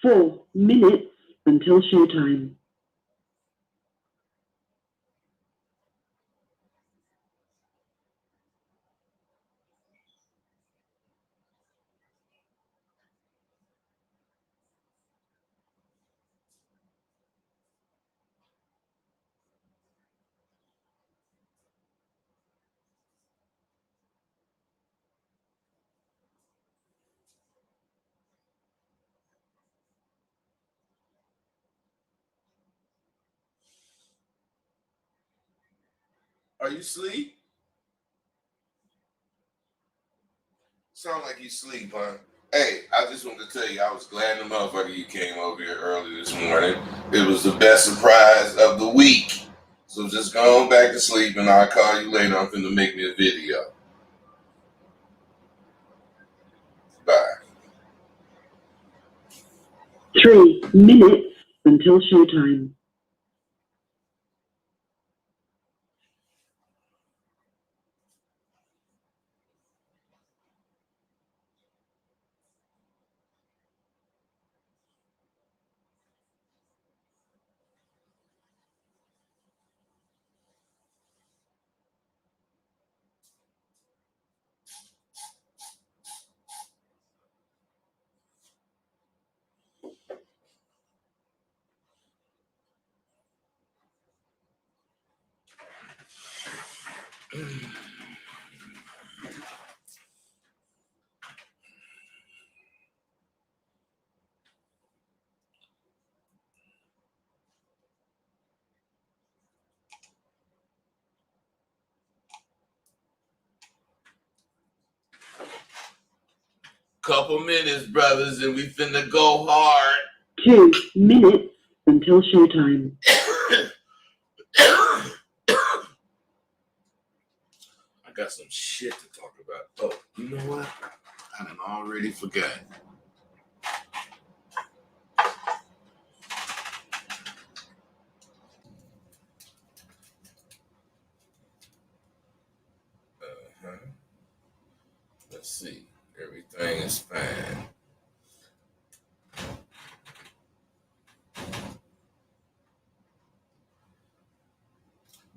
4 minutes until showtime. Are you asleep? Sound like you sleep, huh? Hey, I just wanted to tell you, I was glad the motherfucker you came over here early this morning. It was the best surprise of the week. So just go on back to sleep and I'll call you later. I'm finna make me a video. Bye. 3 minutes until showtime. Couple minutes, brothers, and we finna go hard. 2 minutes until showtime. I got some shit to talk about. Oh, you know what? I done already forgot. Let's see. Everything is fine.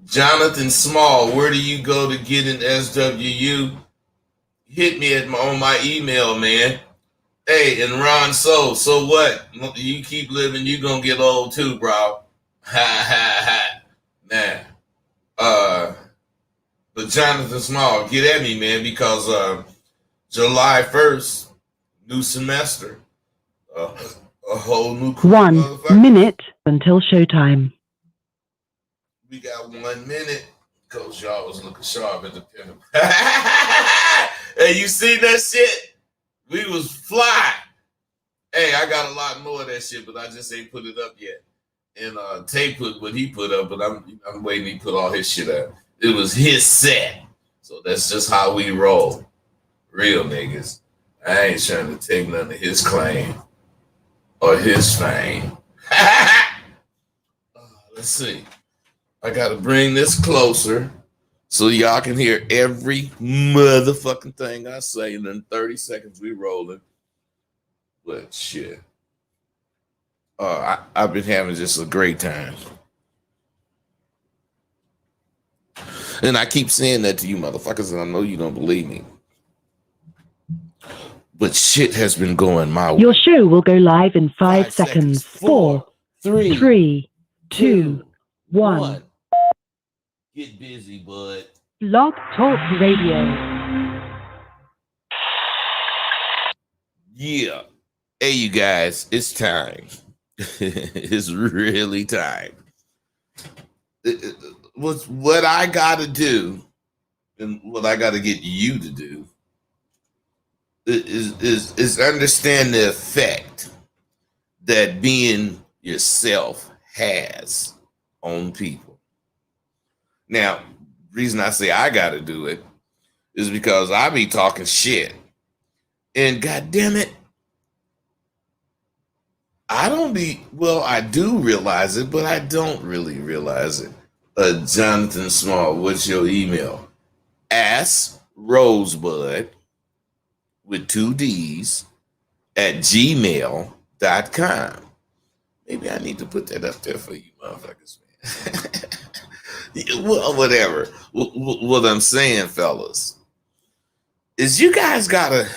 Jonathan Small, where do you go to get an SWU? Hit me on my email, man. Hey, and Ron so what? You keep living, you gonna get old too, bro. Ha ha ha. Nah. But Jonathan Small, get at me, man, because July 1st, new semester. A whole new crew. 1 minute until showtime. We got 1 minute. Coach y'all was looking sharp at the pin. Hey, you see that shit? We was fly. Hey, I got a lot more of that shit, but I just ain't put it up yet. And Tay put what he put up, but I'm waiting he put all his shit up. It was his set. So that's just how we roll. Real niggas. I ain't trying to take none of his claim or his fame. Let's see. I gotta bring this closer so y'all can hear every motherfucking thing I say. And in 30 seconds we rolling. But shit. I've been having just a great time. And I keep saying that to you motherfuckers, and I know you don't believe me. But shit has been going my way. Your show will go live in 5 seconds. 4, 3, 2, 1. Get busy, bud. Blog Talk Radio. Yeah. Hey, you guys, it's time. It's really time. What I got to do and what I got to get you to do is understand the effect that being yourself has on people. Now, the reason I say I got to do it is because I be talking shit. And God damn it, I do realize it, but I don't really realize it. Jonathan Small, what's your email? Ask Rosebud with 2 D's at gmail.com. Maybe I need to put that up there for you motherfuckers, man. Well, whatever. What I'm saying, fellas, is you guys gotta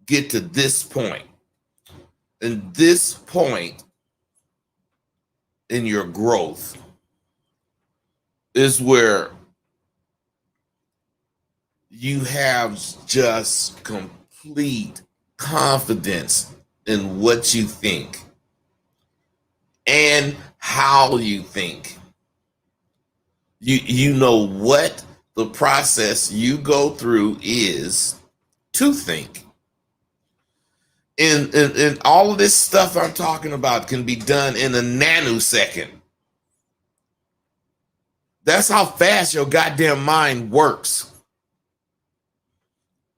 get to this point. And this point in your growth is where you have just complete confidence in what you think and how you think. You know what the process you go through is to think. And all of this stuff I'm talking about can be done in a nanosecond. That's how fast your goddamn mind works.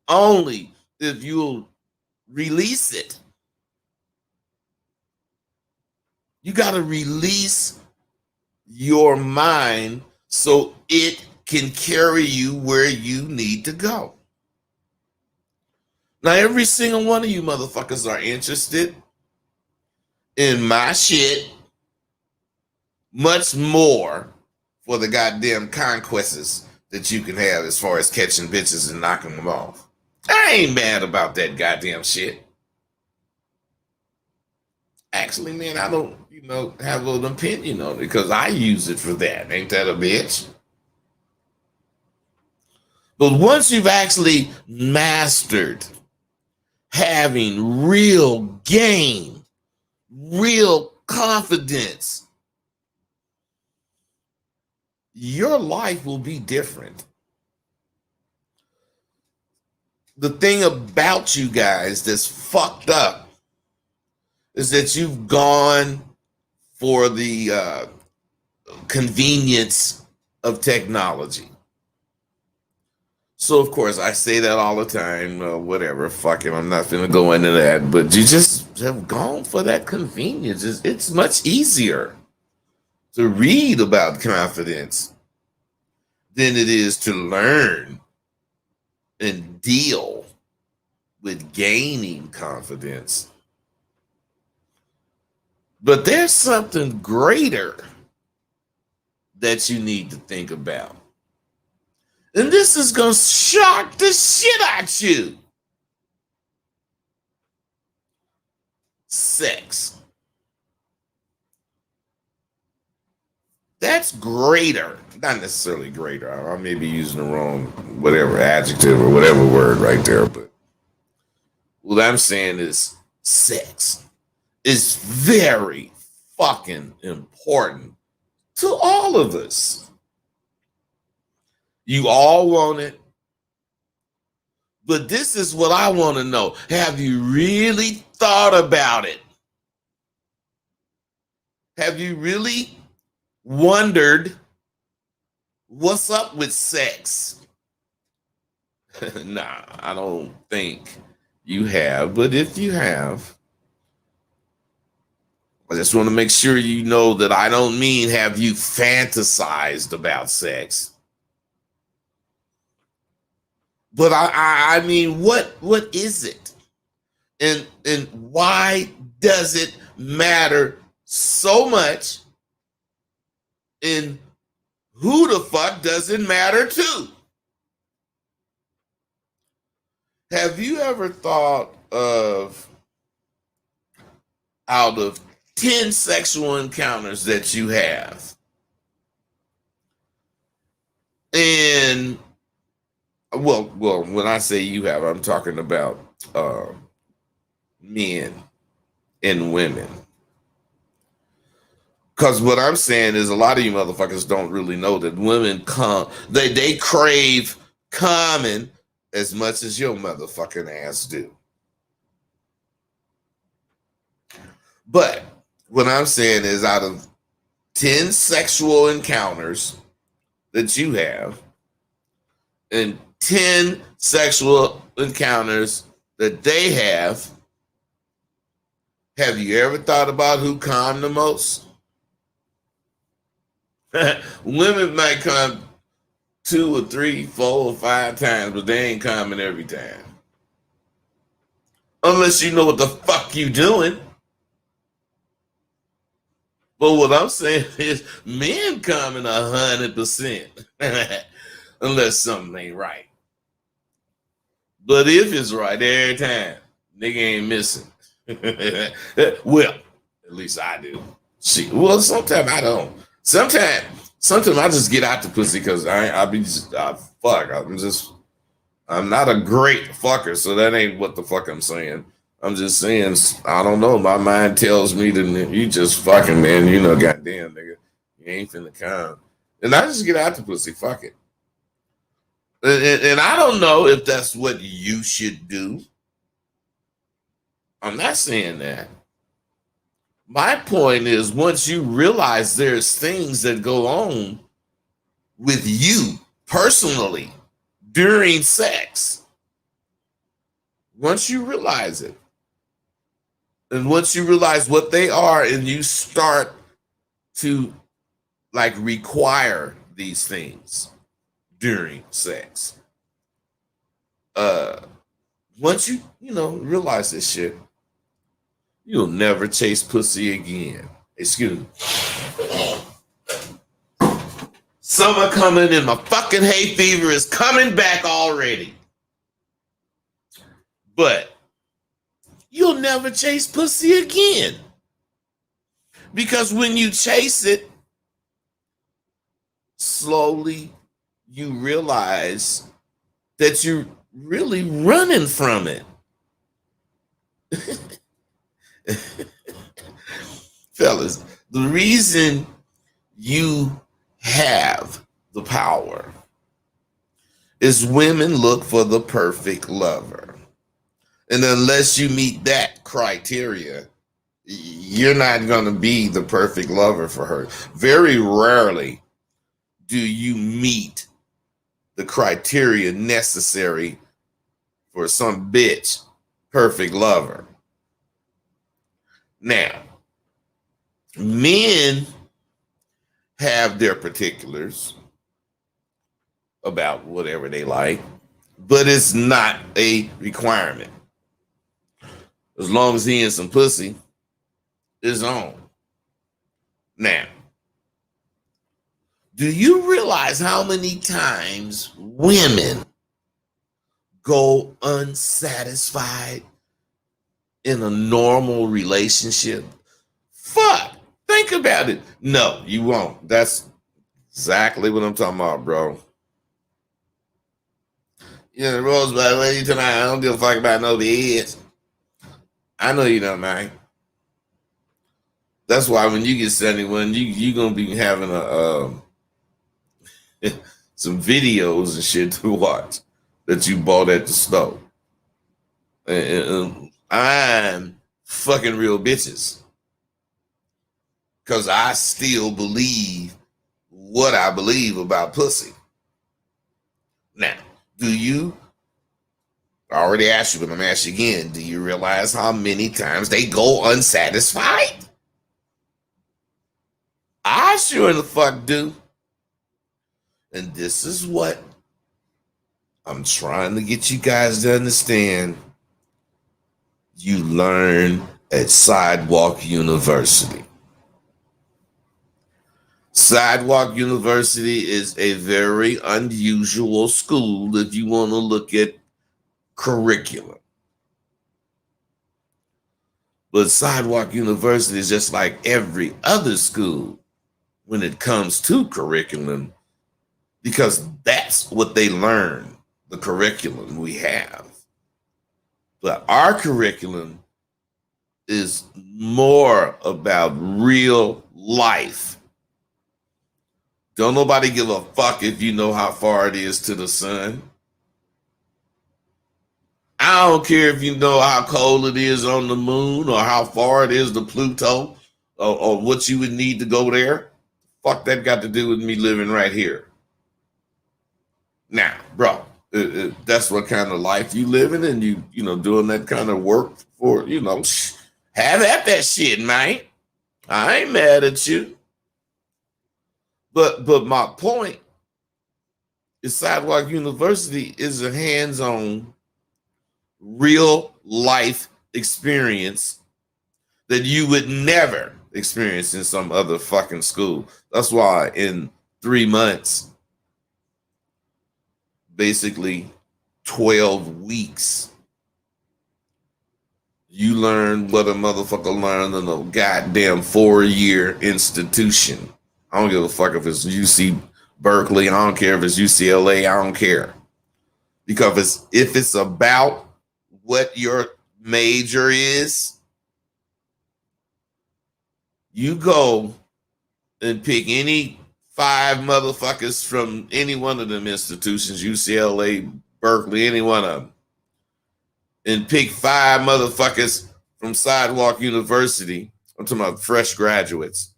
Only if you'll release it. You got to release your mind so it can carry you where you need to go. Now, every single one of you motherfuckers are interested in my shit much more for the goddamn conquests that you can have as far as catching bitches and knocking them off. I ain't mad about that goddamn shit. Actually, man, I don't, have an opinion on it because I use it for that. Ain't that a bitch? But once you've actually mastered having real game, real confidence, your life will be different. The thing about you guys that's fucked up is that you've gone for the convenience of technology. So, of course, I say that all the time, whatever, fuck it, I'm not going to go into that, but you just have gone for that convenience. It's much easier to read about confidence than it is to learn and deal with gaining confidence. But there's something greater that you need to think about. And this is going to shock the shit out you. Sex. That's greater. Not necessarily greater. I may be using the wrong whatever adjective or whatever word right there. But what I'm saying is sex is very fucking important to all of us. You all want it. But this is what I want to know. Have you really thought about it? Have you really wondered what's up with sex? Nah, I don't think you have. But if you have, I just want to make sure you know that I don't mean have you fantasized about sex. But I mean, what is it? And why does it matter so much? And who the fuck does it matter to? Have you ever thought of, out of 10 sexual encounters that you have, and well, when I say you have, I'm talking about men and women. Because what I'm saying is a lot of you motherfuckers don't really know that women they crave common as much as your motherfucking ass do. But what I'm saying is out of 10 sexual encounters that you have and 10 sexual encounters that they have you ever thought about who come the most? Women might come 2 or 3, 4 or 5 times, but they ain't coming every time. unless you know what the fuck you doing. But what I'm saying is men come in 100%, unless something ain't right. But if it's right every time, nigga ain't missing. Well, at least I do. See, well, sometimes I don't. Sometimes I just get out the pussy because I'm not a great fucker, so that ain't what the fuck I'm saying. I'm just saying, I don't know. My mind tells me that you just fucking, man. You know, goddamn, nigga, you ain't finna come. And I just get out the pussy. Fuck it. And I don't know if that's what you should do. I'm not saying that. My point is, once you realize there's things that go on with you personally during sex, once you realize it, and once you realize what they are, and you start to like require these things during sex, once you realize this shit, you'll never chase pussy again. Excuse me. Summer coming and my fucking hay fever is coming back already. But you'll never chase pussy again. Because when you chase it, slowly you realize that you're really running from it. Fellas, the reason you have the power is women look for the perfect lover. And unless you meet that criteria, you're not going to be the perfect lover for her. Very rarely do you meet the criteria necessary for some bitch perfect lover. Now, men have their particulars about whatever they like, but it's not a requirement. As long as he in some pussy, it's on. Now, do you realize how many times women go unsatisfied in a normal relationship? Fuck, think about it. No, you won't. That's exactly what I'm talking about, bro. Rosebud, what are you talking about? I don't give a fuck about no beds. I know you don't, man. That's why when you get 71, you gonna be having some videos and shit to watch that you bought at the store. And I'm fucking real bitches because I still believe what I believe about pussy. Now, I already asked you, but I'm gonna ask you again. Do you realize how many times they go unsatisfied? I sure in the fuck do. And this is what I'm trying to get you guys to understand. You learn at Sidewalk University. Sidewalk University is a very unusual school if you want to look at curriculum. But Sidewalk University is just like every other school when it comes to curriculum, because that's what they learn, the curriculum we have. But our curriculum is more about real life. Don't nobody give a fuck if you know how far it is to the sun. I don't care if you know how cold it is on the moon or how far it is to Pluto or what you would need to go there. Fuck that got to do with me living right here. Now, bro, that's what kind of life you living and you doing that kind of work for, have at that shit, man. I ain't mad at you. But my point is Sidewalk University is a hands-on, real life experience that you would never experience in some other fucking school. That's why in 3 months, basically 12 weeks, you learn what a motherfucker learned in a goddamn 4-year institution. I don't give a fuck if it's UC Berkeley. I don't care if it's UCLA. I don't care. Because if it's about what your major is, you go and pick any 5 motherfuckers from any one of them institutions, UCLA, Berkeley, any one of them, and pick 5 motherfuckers from Sidewalk University. I'm talking about fresh graduates.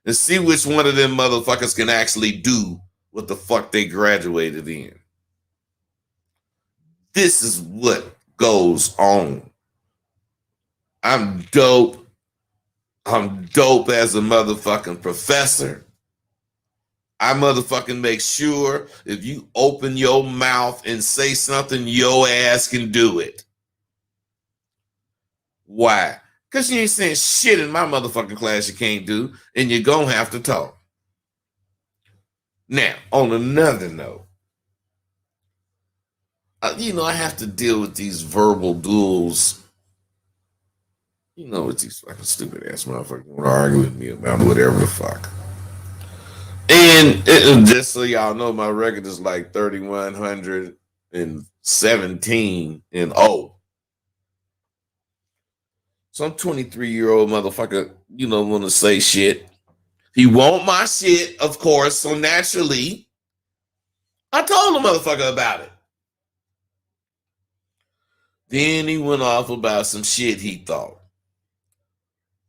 And see which one of them motherfuckers can actually do what the fuck they graduated in. This is what goes on. I'm dope. I'm dope as a motherfucking professor. I motherfucking make sure if you open your mouth and say something, your ass can do it. Why? Because you ain't saying shit in my motherfucking class you can't do, and you're going to have to talk. Now, on another note, I have to deal with these verbal duels. With these fucking stupid ass motherfuckers want to argue with me about whatever the fuck. And just so y'all know, my record is like 3,117 and oh. Some 23-year-old motherfucker, want to say shit. He want my shit, of course, so naturally, I told the motherfucker about it. Then he went off about some shit he thought.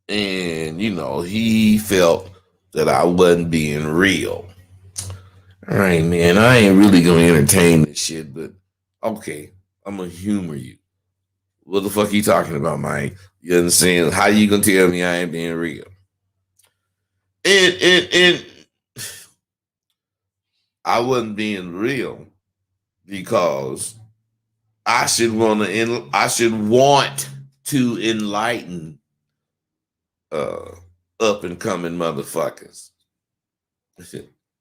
And, he felt that I wasn't being real. All right, man, I ain't really going to entertain this shit, but okay, I'm going to humor you. What the fuck are you talking about, Mike? You understand? How you going to tell me I ain't being real? And I wasn't being real because I should want to enlighten up and coming motherfuckers.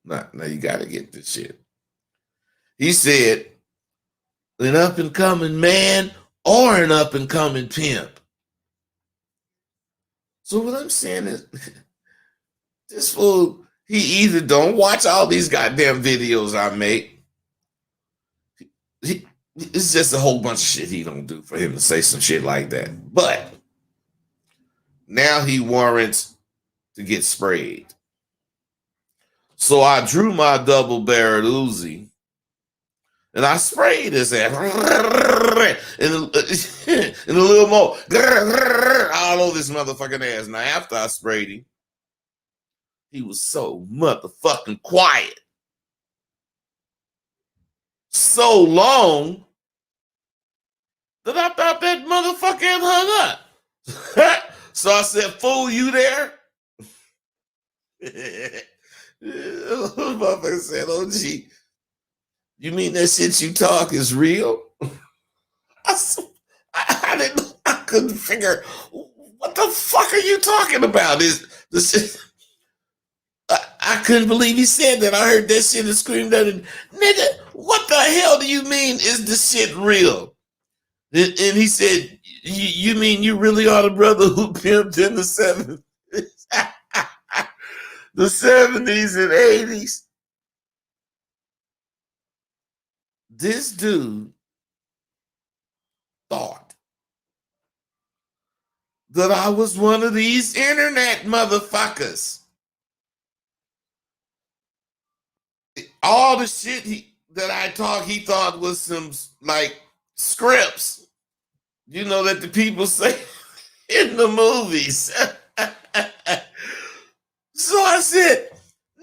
Now you gotta get this shit. He said, an up and coming man or an up and coming pimp. So what I'm saying is, this fool, he either don't watch all these goddamn videos I make. It's just a whole bunch of shit he don't do for him to say some shit like that. But now he warrants to get sprayed. So I drew my double-barreled Uzi and I sprayed his ass and a little more all over this motherfucking ass. Now after I sprayed him, he was so motherfucking quiet. So long that I thought that motherfucker had hung up. So I said, fool, you there? Motherfucker said, oh, gee, you mean that shit you talk is real? I couldn't figure, what the fuck are you talking about? I couldn't believe he said that. I heard that shit and screamed at him. Nigga, what the hell do you mean is the shit real? And he said, you mean you really are the brother who pimped in the 70s? The 70s and 80s? This dude thought that I was one of these internet motherfuckers. All the shit that I talk, he thought was some like scripts, that the people say in the movies. So I said,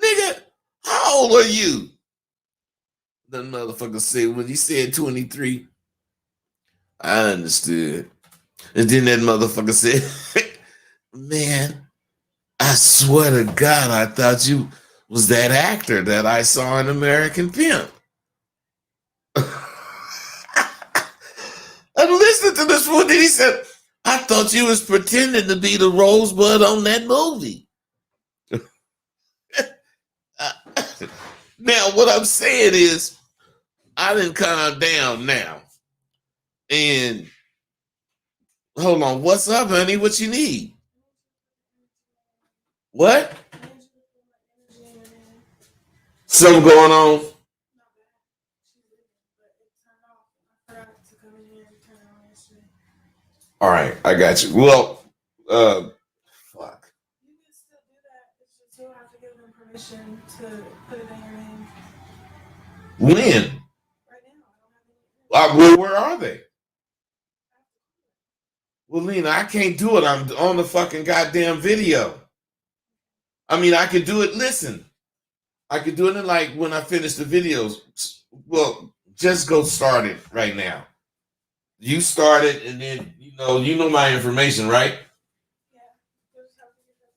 nigga, how old are you? The motherfucker said, when he said 23, I understood. And then that motherfucker said, man, I swear to God, I thought you was that actor that I saw in American Pimp. I'm listening to this one, and he said, I thought you was pretending to be the Rosebud on that movie. Now, what I'm saying is, I didn't calm down now. And hold on, what's up, honey? What you need? What? Something going on? All right, I got you. Well, fuck. You can still do that. It's just you'll have to give them permission to put it in your name. When? Right now, I don't have any. Well, where are they? Well, Lena, I can't do it. I'm on the fucking goddamn video. I mean, I could do it. Listen, I could do it in like when I finish the videos. Well, just go start it right now. You start it, and then you know my information, right? Yeah. You'll just have to give them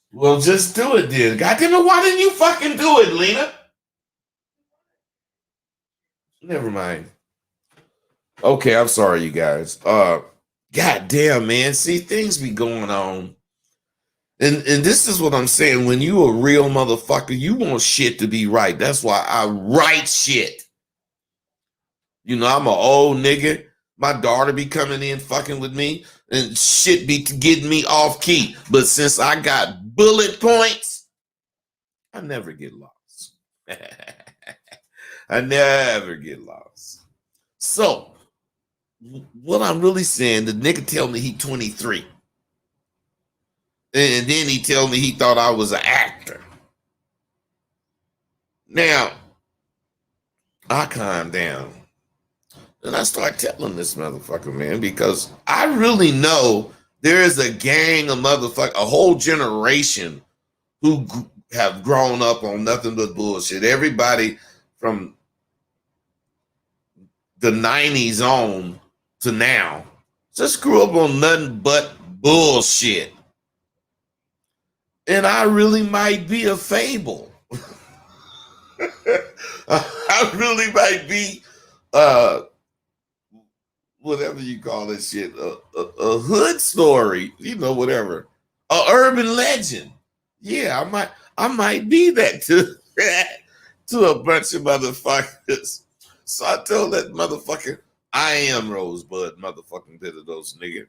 permission. Well, just do it then. Goddamn it, why didn't you fucking do it, Lena? Never mind. Okay, I'm sorry, you guys. Goddamn, man. See, things be going on. And this is what I'm saying. When you a real motherfucker, you want shit to be right. That's why I write shit. You know, I'm an old nigga. My daughter be coming in fucking with me and shit be getting me off key. But since I got bullet points, I never get lost. I never get lost. So, what I'm really saying, the nigga tell me he 23. And then he tell me he thought I was an actor. Now, I calm down. And I start telling this motherfucker, man, because I really know there is a gang of motherfuckers, a whole generation who have grown up on nothing but bullshit. Everybody from the 90s on to now just grew up on nothing but bullshit. And I really might be a fable. I really might be whatever you call this shit, a hood story, whatever, a urban legend. Yeah, I might be that to a bunch of motherfuckers. So I told that motherfucker, I am Rosebud, motherfucking bit of those nigga,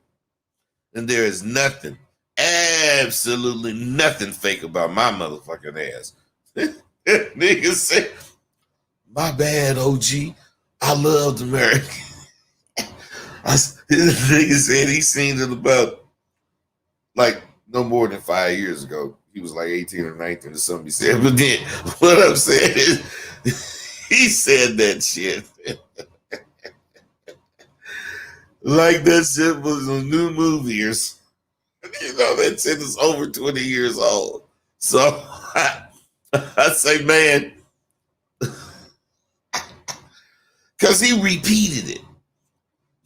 and there is nothing, absolutely nothing fake about my motherfucking ass. Nigga say, my bad, OG. I loved America. This nigga said he seen it about like no more than 5 years ago. He was like 18 or 19 or something. He said, but then what I'm saying is he said that shit. Like that shit was a new movie or something. That shit is over 20 years old. So I say, man, because he repeated it.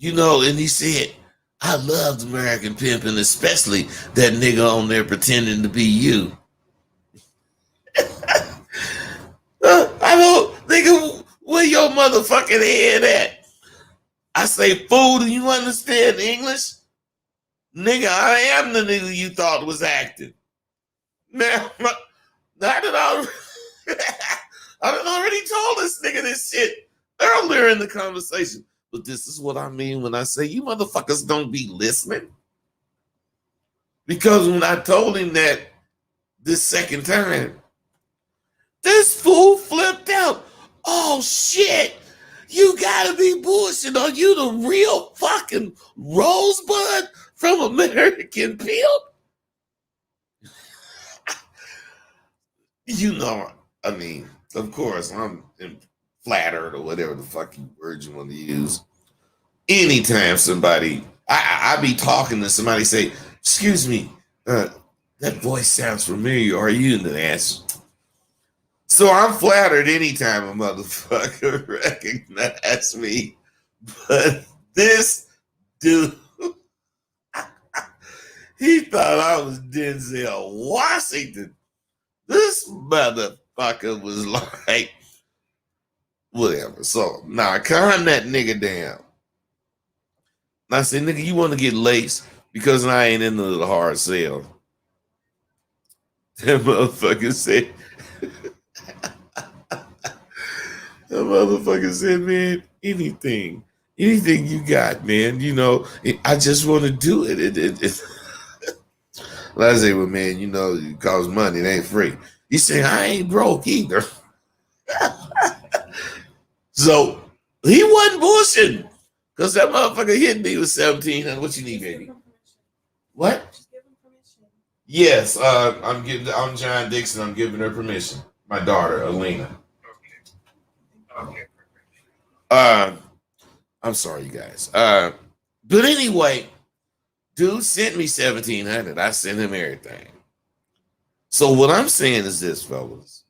And he said, I loved American Pimpin', especially that nigga on there pretending to be you. I don't, nigga, where your motherfucking head at? I say, fool, do you understand English? Nigga, I am the nigga you thought was acting. Now, I done already told this nigga this shit earlier in the conversation. But this is what I mean when I say you motherfuckers don't be listening. Because when I told him that this second time, this fool flipped out. Oh shit, you gotta be bullshit. Are you the real fucking Rosebud from American Pimp? I mean, of course, I'm flattered or whatever the fuck word you want to use. Anytime somebody, I be talking to somebody, say, excuse me, that voice sounds familiar. Are you in the ass? So I'm flattered anytime a motherfucker recognize me. But this dude, he thought I was Denzel Washington. This motherfucker was like, whatever. So now calm that nigga down. I said, nigga, you want to get laced because I ain't into the hard sell. That motherfucker said, man, anything you got, man. You know, I just want to do it. I say, well, man, you know, it costs money. It ain't free. He said, I ain't broke either. So he wasn't bullshitting because that motherfucker hit me with 1700. What you need, baby? What? Just give him permission. Yes, I'm John Dixon. I'm giving her permission. My daughter, Alina. I'm sorry, you guys. But anyway, dude sent me 1700. I sent him everything. So what I'm saying is this, fellas.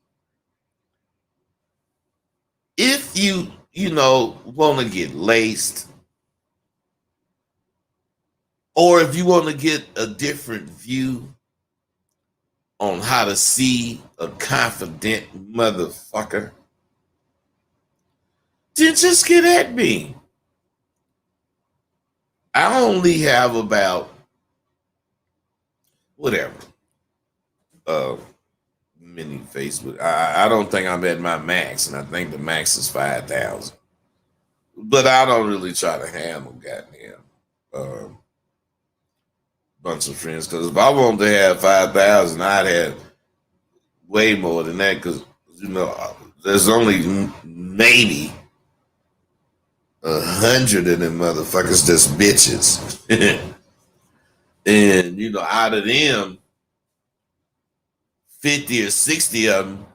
If you want to get laced, or if you want to get a different view on how to see a confident motherfucker, then just get at me. I only have about whatever mini Facebook. I don't think I'm at my max, and I think the max is 5,000. But I don't really try to handle goddamn bunch of friends, because if I wanted to have 5,000, I'd have way more than that, because there's only maybe 100 of them motherfuckers that's bitches. And out of them, 50 or 60 of them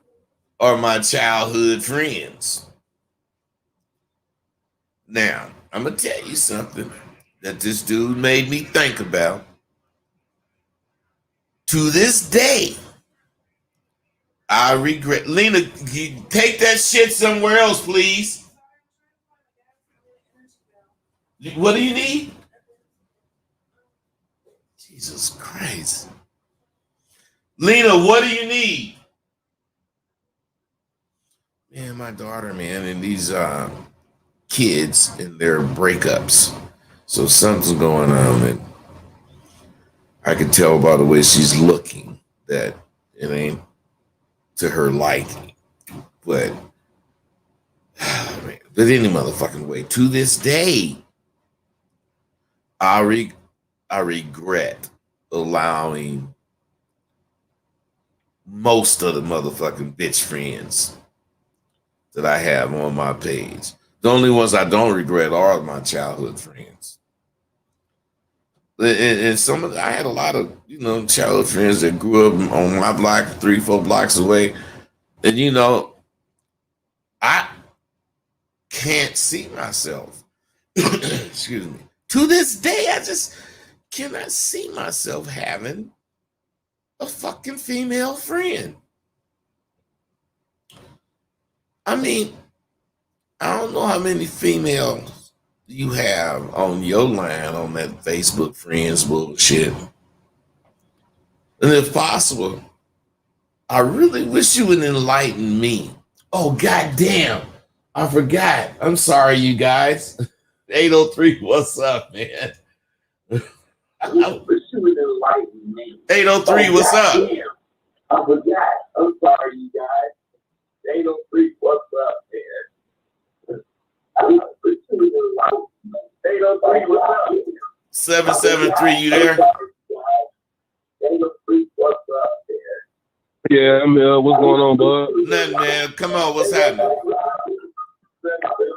are my childhood friends. Now, I'm gonna tell you something that this dude made me think about. To this day, I regret. Lena, you take that shit somewhere else, please. What do you need? Jesus Christ. Lena, what do you need? Man, my daughter, man, and these kids and their breakups. So something's going on, and I can tell by the way she's looking that it ain't to her liking. But any motherfucking way, to this day, I regret allowing most of the motherfucking bitch friends that I have on my page. The only ones I don't regret are my childhood friends. And some of I had a lot of childhood friends that grew up on my block 3-4 blocks away, and I can't see myself. Excuse me. To this day, I just cannot see myself having a fucking female friend. I mean, I don't know how many females you have on your line on that Facebook friends bullshit. And if possible, I really wish you would enlighten me. Oh, goddamn. I forgot. I'm sorry, you guys. 803, what's up, man? I wish you would enlighten me. 803, what's up? I forgot. I'm sorry, you guys. 803, what's up, man? I wish you would enlighten me. 803, what's up? 773, you there? 803, what's up, man? Yeah, I'm what's going on, bud? Nothing, man. Come on, what's happening?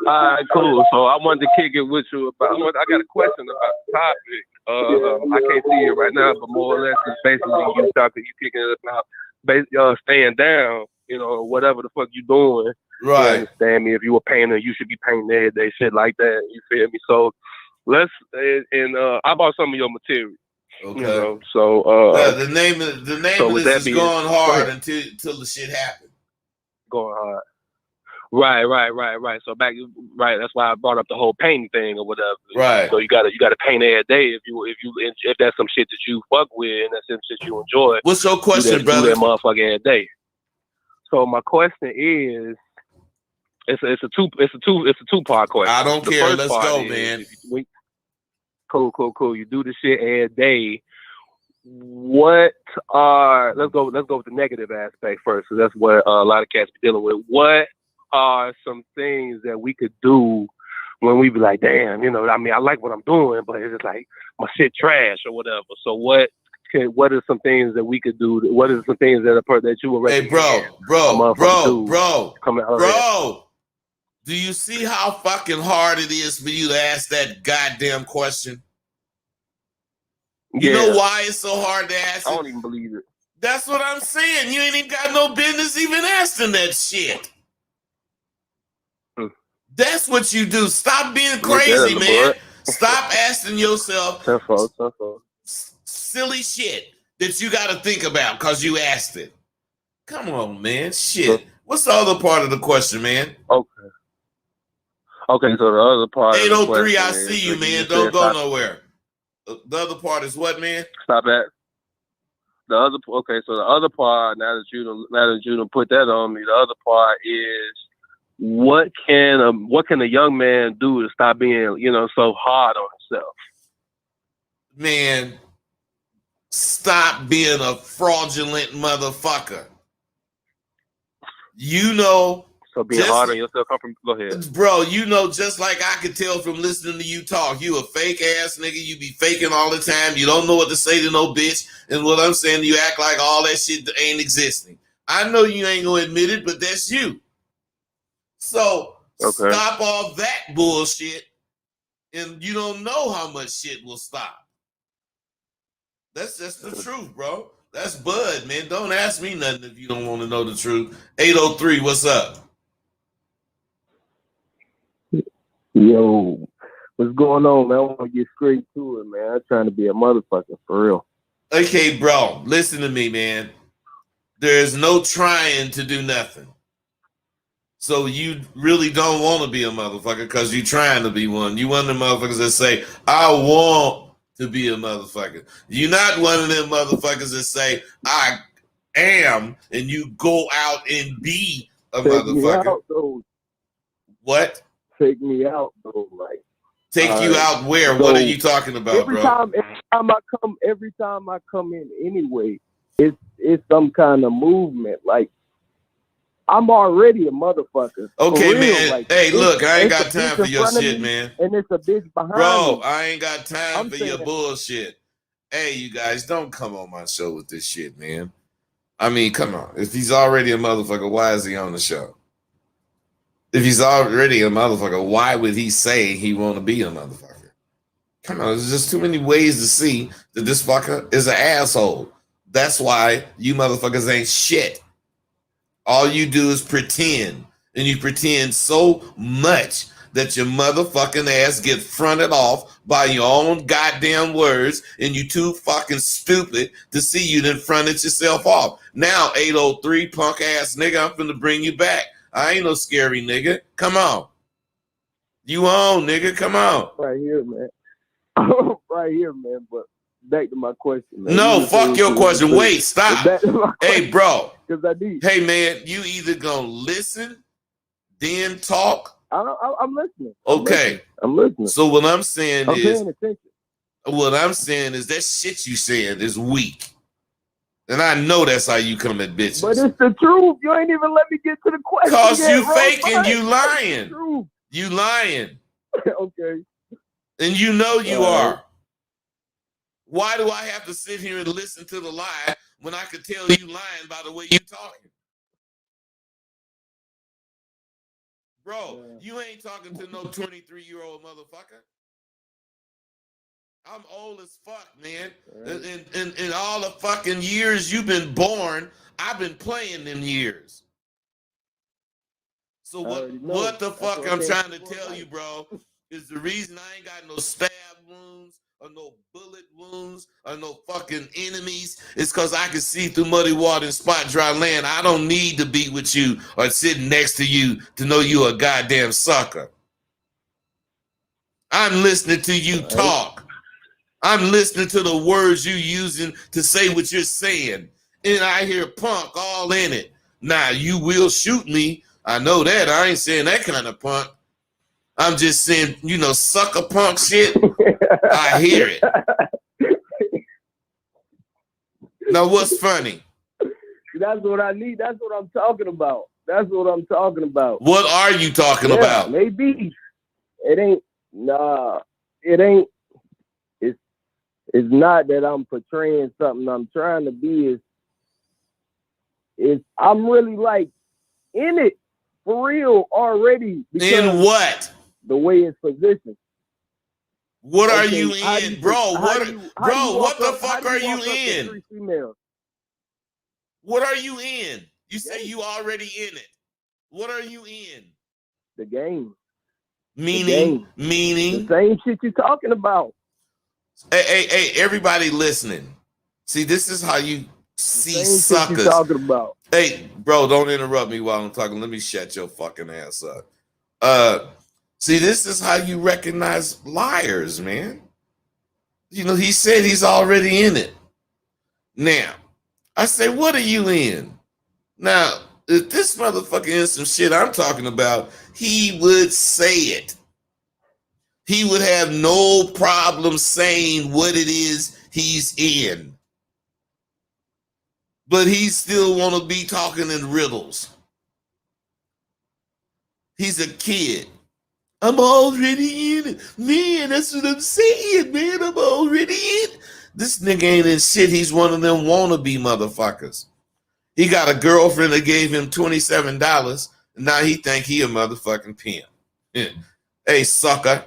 All right, cool. So I wanted to kick it with you about. I got a question about the topic. I can't see it right now, but more or less it's basically you kicking it about staying down. Whatever the fuck you doing. Right. You understand me? If you a painter, you should be painting every day, shit like that. You feel me? So I bought some of your material. Okay. The name of this is Going Hard until the shit happens. Going Hard. Right. So that's why I brought up the whole painting thing or whatever. Right. So you gotta paint every day if that's some shit that you fuck with and that's some shit you enjoy. What's your question, brother? Do that motherfucker every day. So my question is, it's a two-part question. I don't care. Let's go, man. Cool. You do the shit every day. What are let's go with the negative aspect first, because that's what a lot of cats be dealing with. What are some things that we could do when we be like, damn, you know, I mean, I like what I'm doing, but it's just like my shit trash or whatever. So what are some things that we could do? What are some things that you would recommend? Hey, bro, coming out do you see how fucking hard it is for you to ask that goddamn question? You know why it's so hard to ask it? I don't even believe it. That's what I'm saying. You ain't even got no business even asking that shit. That's what you do. Stop being crazy, man. Stop asking yourself silly shit that you got to think about because you asked it. Come on, man. Shit. What's the other part of the question, man? Okay, so the other part 803, I see you, man. Don't go nowhere. The other part is what, man? Stop that. So the other part, now that you don't put that on me, the other part is what can a young man do to stop being, you know, so hard on himself? Man, stop being a fraudulent motherfucker. You know. So being hard on yourself, go ahead. Bro, you know, just like I could tell from listening to you talk, you a fake ass nigga. You be faking all the time. You don't know what to say to no bitch. And what I'm saying, you act like all that shit ain't existing. I know you ain't gonna admit it, but that's you. So stop all that bullshit, and you don't know how much shit will stop. That's just the truth, bro. That's Bud, man. Don't ask me nothing if you don't want to know the truth. 803, what's up? Yo, what's going on, man? I want to get straight to it, man. I'm trying to be a motherfucker, for real. Okay, bro, listen to me, man. There's no trying to do nothing. So you really don't want to be a motherfucker because you're trying to be one. You one of them motherfuckers that say, I want to be a motherfucker. You're not one of them motherfuckers that say, I am, and you go out and be a motherfucker. Me out, though. What? Take me out, though, like. Take you out where? So what are you talking about, every bro? Every time I come in anyway, it's some kind of movement. Like, I'm already a motherfucker. Okay, real. man. Like, hey, look, I ain't got time for your shit, man. And it's a bitch behind me. Bro, I ain't got time for your bullshit. Hey, you guys, don't come on my show with this shit, man. I mean, come on. If he's already a motherfucker, why is he on the show? If he's already a motherfucker, why would he say he want to be a motherfucker? Come on, there's just too many ways to see that this fucker is an asshole. That's why you motherfuckers ain't shit. All you do is pretend, and you pretend so much that your motherfucking ass get fronted off by your own goddamn words, and you too fucking stupid to see you done fronted yourself off. Now, 803, punk ass nigga, I'm finna bring you back. I ain't no scary nigga. Come on. You on, nigga. Come on. Right here, man. Right here, man. But back to my question, man. No, fuck your question. Wait, stop. Hey, bro. Because I need. Hey, man, you either gonna listen, then talk. I'm listening. Okay. I'm listening. So what I'm saying I'm paying attention. What I'm saying is that shit you saying is weak. And I know that's how you come at bitches. But it's the truth. You ain't even let me get to the question. Because you faking, you lying. You lying. Okay. And you know you are. Why do I have to sit here and listen to the lie when I could tell you lying by the way you talking? Bro, you ain't talking to no 23-year-old motherfucker. I'm old as fuck, man. Right. In all the fucking years you've been born, I've been playing them years. So what the fuck I'm trying to tell you, bro, is the reason I ain't got no stab wounds or no bullet wounds or no fucking enemies is because I can see through muddy water and spot dry land. I don't need to be with you or sitting next to you to know you a goddamn sucker. I'm listening to you talk. I'm listening to the words you using to say what you're saying. And I hear punk all in it. Now, you will shoot me. I know that. I ain't saying that kind of punk. I'm just saying, sucker punk shit. I hear it. Now, what's funny? That's what I need. That's what I'm talking about. That's what I'm talking about. What are you talking about? Maybe. It ain't. Nah. It ain't. It's not that I'm portraying something. I'm trying to be is I'm really like in it for real already. In what? The way it's positioned. What are you in, bro? What the fuck are you in? What are you in? You say you already in it. What are you in? The game. Meaning? The same shit you're talking about. Hey, everybody listening. See, this is how you see suckers. Shit you're talking about. Hey, bro, don't interrupt me while I'm talking. Let me shut your fucking ass up. See, this is how you recognize liars, man. He said he's already in it. Now, I say, what are you in? Now, if this motherfucker in some shit I'm talking about, he would say it. He would have no problem saying what it is he's in. But he still want to be talking in riddles. He's a kid. I'm already in it. Man, that's what I'm saying, man. I'm already in it. This nigga ain't in shit. He's one of them wannabe motherfuckers. He got a girlfriend that gave him $27, and now he think he a motherfucking pimp. Yeah. Hey, sucker.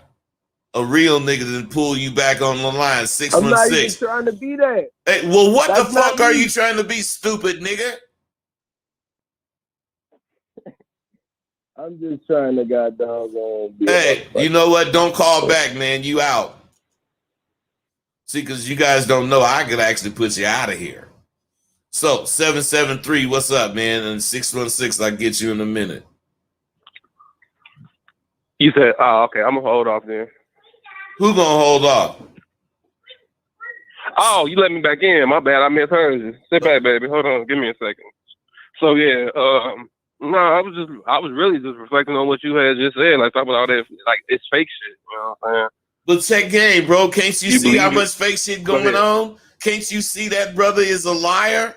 A real nigga didn't pull you back on the line. 616. I'm not even trying to be that. Hey, well, what the fuck are you trying to be, stupid nigga? I'm just trying to goddamn. Hey, you know what? Don't call back, man. You out. See, because you guys don't know, I could actually put you out of here. So, 773, what's up, man? And 616, I'll get you in a minute. You said, oh, okay, I'm going to hold off then. Who gonna hold off? Oh, you let me back in. My bad. I misheard you. Sit back, baby. Hold on. Give me a second. So yeah, no, I was really just reflecting on what you had just said, like talking about all that, like it's fake shit. You know what I'm saying? But check game, bro. Can't you see how much fake shit going on? Can't you see that brother is a liar?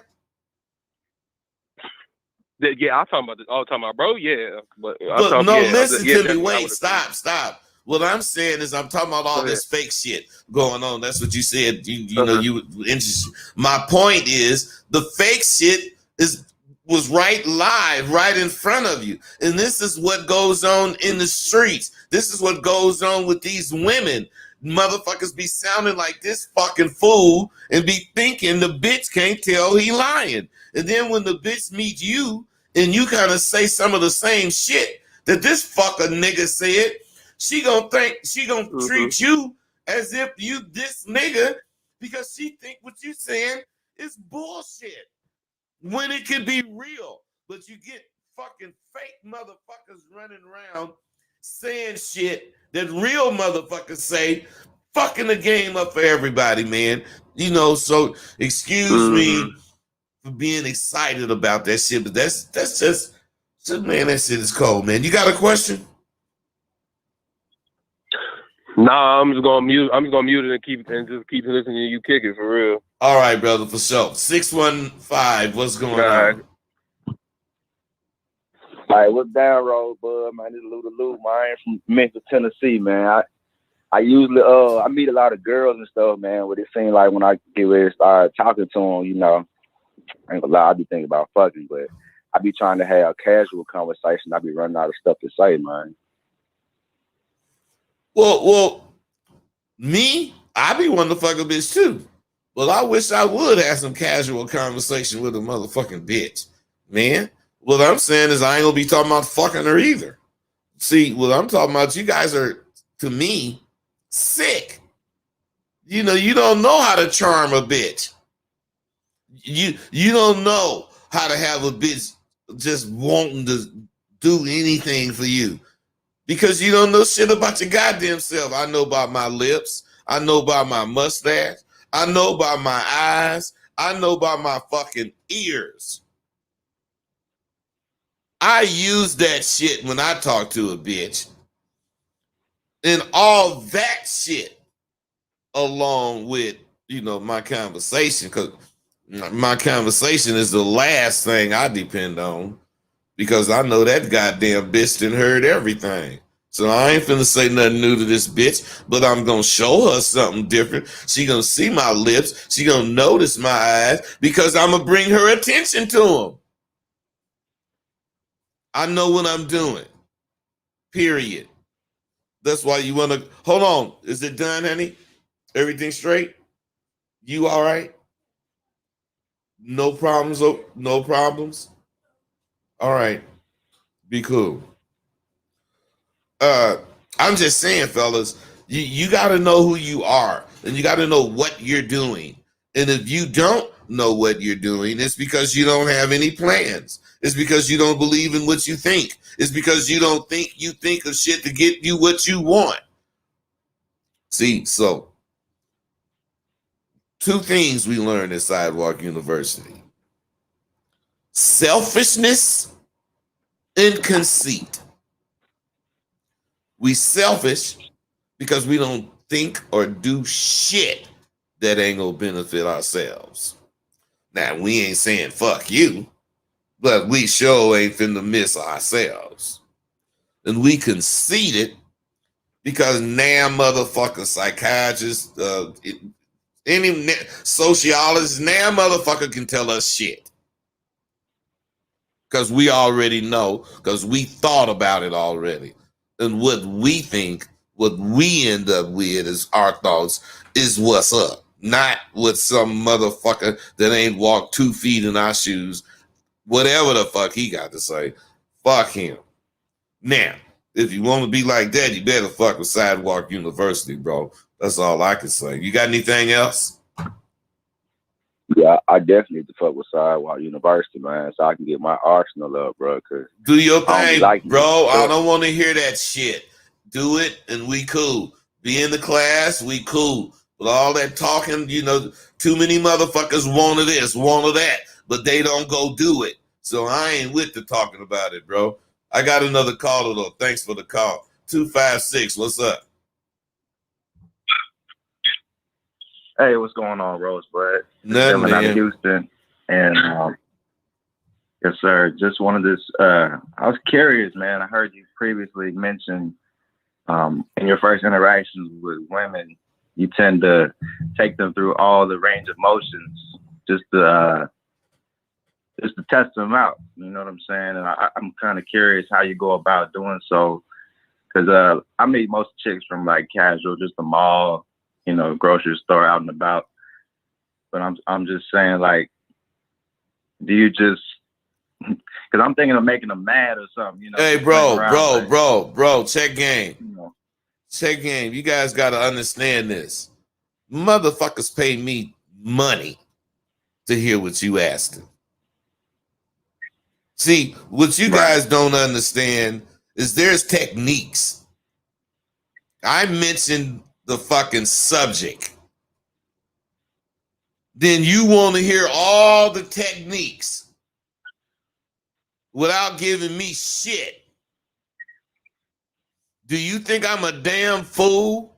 Yeah, I'm talking about this. Oh, talking about bro. Yeah, but listen to me. Wait, stop. What I'm saying is I'm talking about all this fake shit going on. That's what you said. You know, you were interested. My point is the fake shit was right live, right in front of you. And this is what goes on in the streets. This is what goes on with these women. Motherfuckers be sounding like this fucking fool and be thinking the bitch can't tell he lying. And then when the bitch meet you and you kind of say some of the same shit that this fucker nigga said, she gonna treat you as if you this nigga because she think what you saying is bullshit when it can be real. But you get fucking fake motherfuckers running around saying shit that real motherfuckers say, fucking the game up for everybody, man. So excuse me for being excited about that shit, but that's just man, that shit is cold, man. You got a question? Nah, I'm just gonna mute it and just keep listening to you kick it for real. All right, brother, for sure. 615, what's going on? All right, what's down, road, bud? Man, this is Lou, man. I ain't from Memphis, Tennessee, man. I usually I meet a lot of girls and stuff, man. But it seems like when I get ready to start talking to them, I ain't gonna lie, I be thinking about fucking, but I be trying to have a casual conversation. I be running out of stuff to say, man. Well, me, I be wanting to fuck a bitch too. Well, I wish I would have some casual conversation with a motherfucking bitch, man. What I'm saying is I ain't gonna be talking about fucking her either. See, what I'm talking about, you guys are, to me, sick. You don't know how to charm a bitch. You don't know how to have a bitch just wanting to do anything for you. Because you don't know shit about your goddamn self. I know about my lips. I know about my mustache. I know about my eyes. I know about my fucking ears. I use that shit when I talk to a bitch. And all that shit along with, my conversation, because my conversation is the last thing I depend on, because I know that goddamn bitch done heard everything. So I ain't finna say nothing new to this bitch, but I'm gonna show her something different. She gonna see my lips. She gonna notice my eyes, because I'm gonna bring her attention to them. I know what I'm doing. Period. That's why you wanna, hold on. Is it done, honey? Everything straight? You all right? No problems? No problems? All right. Be cool. I'm just saying, fellas, you got to know who you are, and you got to know what you're doing. And if you don't know what you're doing, it's because you don't have any plans. It's because you don't believe in what you think. It's because you don't think you think of shit to get you what you want. See, so 2 things we learned at Sidewalk University: selfishness and conceit. We selfish because we don't think or do shit that ain't gonna benefit ourselves. Now, we ain't saying fuck you, but we sure ain't finna miss ourselves. And we conceited because now motherfucker psychiatrists, any sociologist, now motherfucker can tell us shit. Because we already know, because we thought about it already. And what we think, what we end up with as our thoughts is what's up. Not what some motherfucker that ain't walked 2 feet in our shoes, whatever the fuck he got to say. Fuck him. Now, if you want to be like that, you better fuck with Sidewalk University, bro. That's all I can say. You got anything else? Yeah, I definitely need to fuck with Sidewalk University, man, so I can get my arsenal up, bro. Cause do your thing, bro. I stuff. don't want to hear that shit. Do it, and we cool. Be in the class, we cool. But all that talking, too many motherfuckers wanted this, wanted that, but they don't go do it. So I ain't with the talking about it, bro. I got another caller, though. Thanks for the call. 256, what's up? Hey, what's going on, Rosebud? Nothing, Dylan out man. of Houston. And yes, sir. Just wanted this. I was curious, man. I heard you previously mention in your first interactions with women, you tend to take them through all the range of motions just to test them out. You know what I'm saying? And I'm kind of curious how you go about doing so, because I meet most chicks from like casual, just the mall, grocery store, out and about. But I'm just saying, like, do you just, because I'm thinking of making them mad or something, Hey, bro, check game. Check game. You guys got to understand this. Motherfuckers pay me money to hear what you asked them. See, what you guys don't understand is there's techniques. I mentioned the fucking subject. Then you want to hear all the techniques without giving me shit. Do you think I'm a damn fool?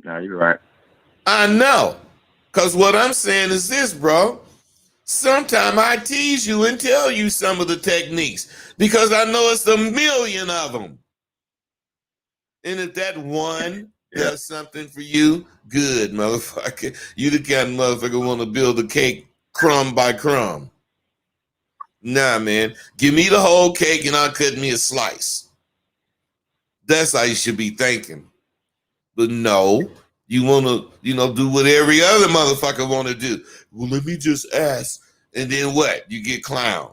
No, you're right. I know. Because what I'm saying is this, bro. Sometimes I tease you and tell you some of the techniques because I know it's a million of them. And if that one does something for you, good, motherfucker. You the kind of motherfucker want to build a cake crumb by crumb. Nah, man. Give me the whole cake and I'll cut me a slice. That's how you should be thinking. But no, you want to, do what every other motherfucker want to do. Well, let me just ask. And then what? You get clowned.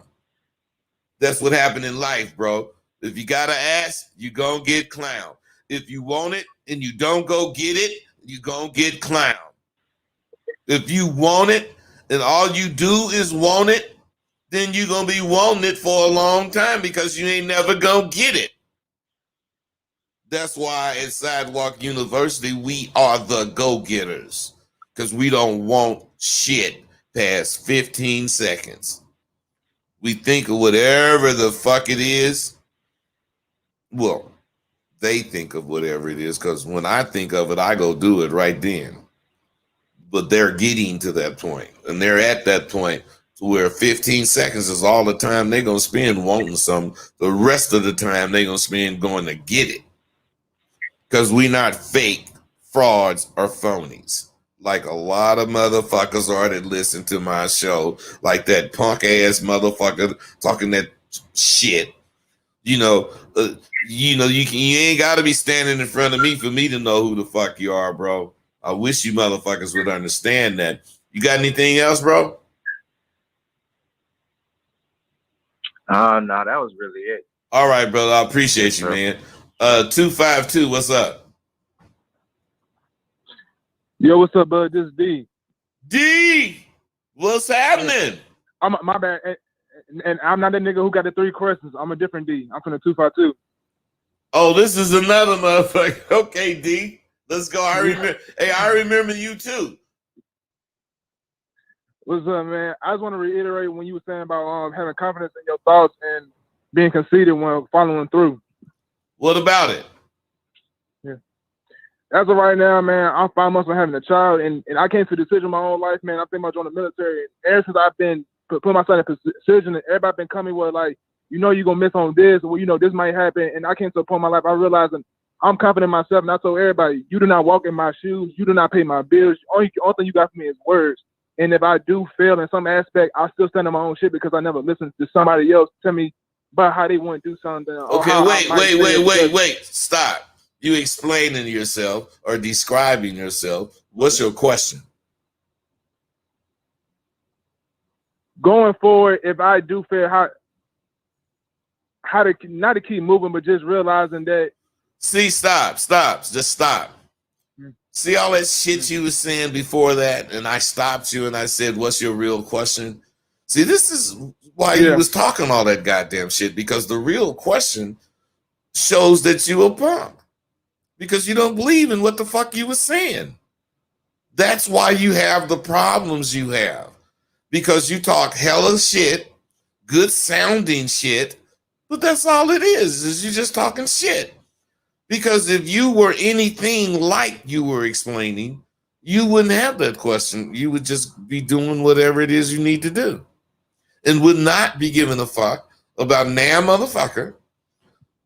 That's what happened in life, bro. If you got to ask, you going to get clowned. If you want it and you don't go get it, you going to get clowned. If you want it and all you do is want it, then you're going to be wanting it for a long time because you ain't never going to get it. That's why at Sidewalk University, we are the go-getters because we don't want shit past 15 seconds. We think of whatever the fuck it is, Well, they think of whatever it is, because when I think of it, I go do it right then. But they're getting to that point, and they're at that point where 15 seconds is all the time they're going to spend wanting something. The rest of the time they're going to spend going to get it. Because we're not fake, frauds, or phonies. Like a lot of motherfuckers are that listen to my show, like that punk ass motherfucker talking that shit. You ain't got to be standing in front of me for me to know who the fuck you are, bro. I wish you motherfuckers would understand that. You got anything else, bro? No, that was really it. All right, brother. I appreciate you, man. 252, what's up? Yo, what's up, bud? This is D. D, what's happening? My bad. And I'm not that nigga who got the 3 questions. I'm a different D. I'm from the 252. Oh, this is another motherfucker. Okay, D. Let's go. I remember you too. What's up, man? I just want to reiterate when you were saying about having confidence in your thoughts and being conceited when following through. What about it? Yeah. As of right now, man, I'm 5 months from having a child, and I came to a decision my whole life, man. I think about joining the military. Ever since I've been putting myself in a position, and everybody been coming with like, you're gonna miss on this, or this might happen. And I came to a point in my life I realized I'm confident in myself, and I told everybody, you do not walk in my shoes, you do not pay my bills. Only thing you got for me is words. And if I do fail in some aspect, I still stand on my own shit because I never listened to somebody else tell me about how they want to do something. Okay, wait. Stop. You explaining yourself or describing yourself. What's your question? Going forward, if I do fail, how to not to keep moving, but just realizing that. See, stop. Just stop. See all that shit you was saying before that, and I stopped you and I said, what's your real question? See, this is why you was talking all that goddamn shit, because the real question shows that you a punk. Because you don't believe in what the fuck you was saying. That's why you have the problems you have. Because you talk hella shit, good sounding shit, but that's all it is you just talking shit. Because if you were anything like you were explaining, you wouldn't have that question. You would just be doing whatever it is you need to do. And would not be giving a fuck about damn motherfucker,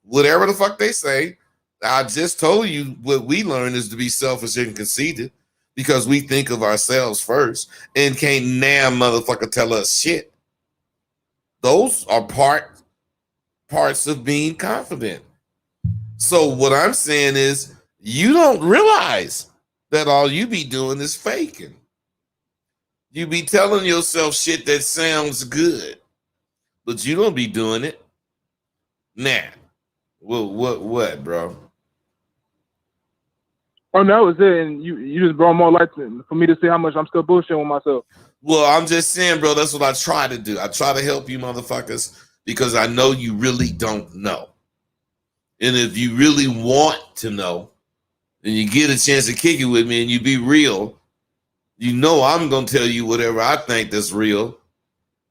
whatever the fuck they say. I just told you what we learned is to be selfish and conceited because we think of ourselves first and can't damn motherfucker tell us shit. Those are parts of being confident. So what I'm saying is you don't realize that all you be doing is faking. You be telling yourself shit that sounds good, but you don't be doing it. Nah. Well, what, bro? Oh, no, that was it. And you just brought more light for me to see how much I'm still bullshitting with myself. Well, I'm just saying, bro, that's what I try to do. I try to help you motherfuckers because I know you really don't know. And if you really want to know and you get a chance to kick it with me and you be real, I'm going to tell you whatever I think that's real.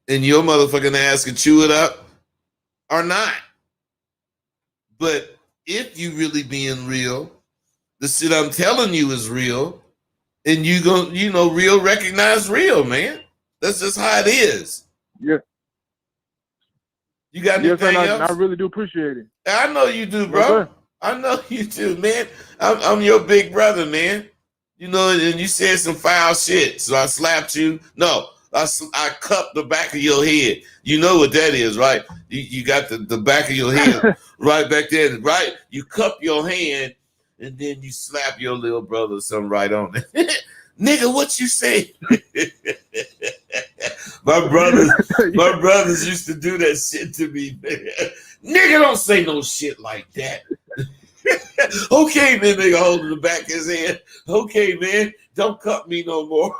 And your motherfucking ass can chew it up or not. But if you really being real, the shit I'm telling you is real. And you going real recognize real, man. That's just how it is. Yeah. You got anything else? I really do appreciate it. I know you do, bro. Okay. I know you do, man. I'm your big brother, man. And you said some foul shit, so I slapped you. No, I cupped the back of your head. You know what that is, right? You got the back of your head right back there, right? You cup your hand, and then you slap your little brother something right on it. Nigga, what you say? My brothers used to do that shit to me, man. Nigga, don't say no shit like that. Okay, man, nigga holding the back of his head. Okay, man, don't cut me no more.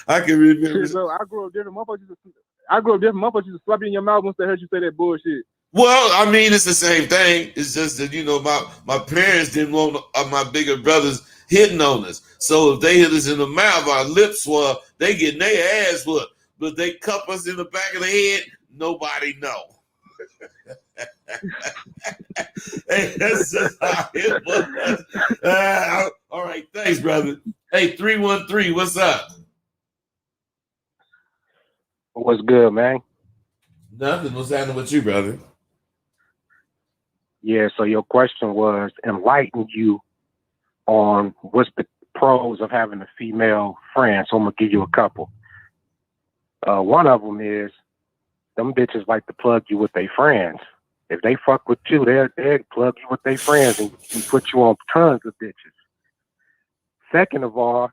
I can remember. So I grew up different. Motherfuckers used to slap you in your mouth once they heard you say that bullshit. Well, I mean, it's the same thing. It's just that, my parents didn't want my bigger brothers hitting on us. So if they hit us in the mouth, our lips were, they getting their ass whooped. But they cup us in the back of the head, nobody know. Hey, that's just how it was. All right, thanks, brother. Hey, 313, what's up? What's good, man? Nothing. What's happening with you, brother? Yeah, so your question was enlighten you on what's the pros of having a female friend. So I'm going to give you a couple. One of them is them bitches like to plug you with their friends. If they fuck with you, they'll plug you with their friends and put you on tons of bitches. Second of all,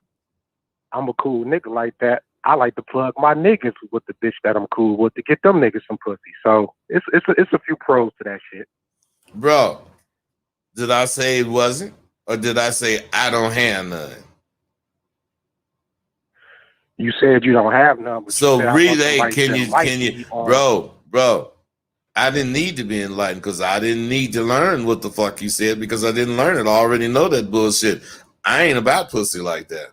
I'm a cool nigga like that. I like to plug my niggas with the bitch that I'm cool with to get them niggas some pussy. So it's a few pros to that shit. Bro, did I say it wasn't? Or did I say I don't have none? You said you don't have none. But So really, right, can you, bro, I didn't need to be enlightened because I didn't need to learn what the fuck you said because I didn't learn it. I already know that bullshit. I ain't about pussy like that.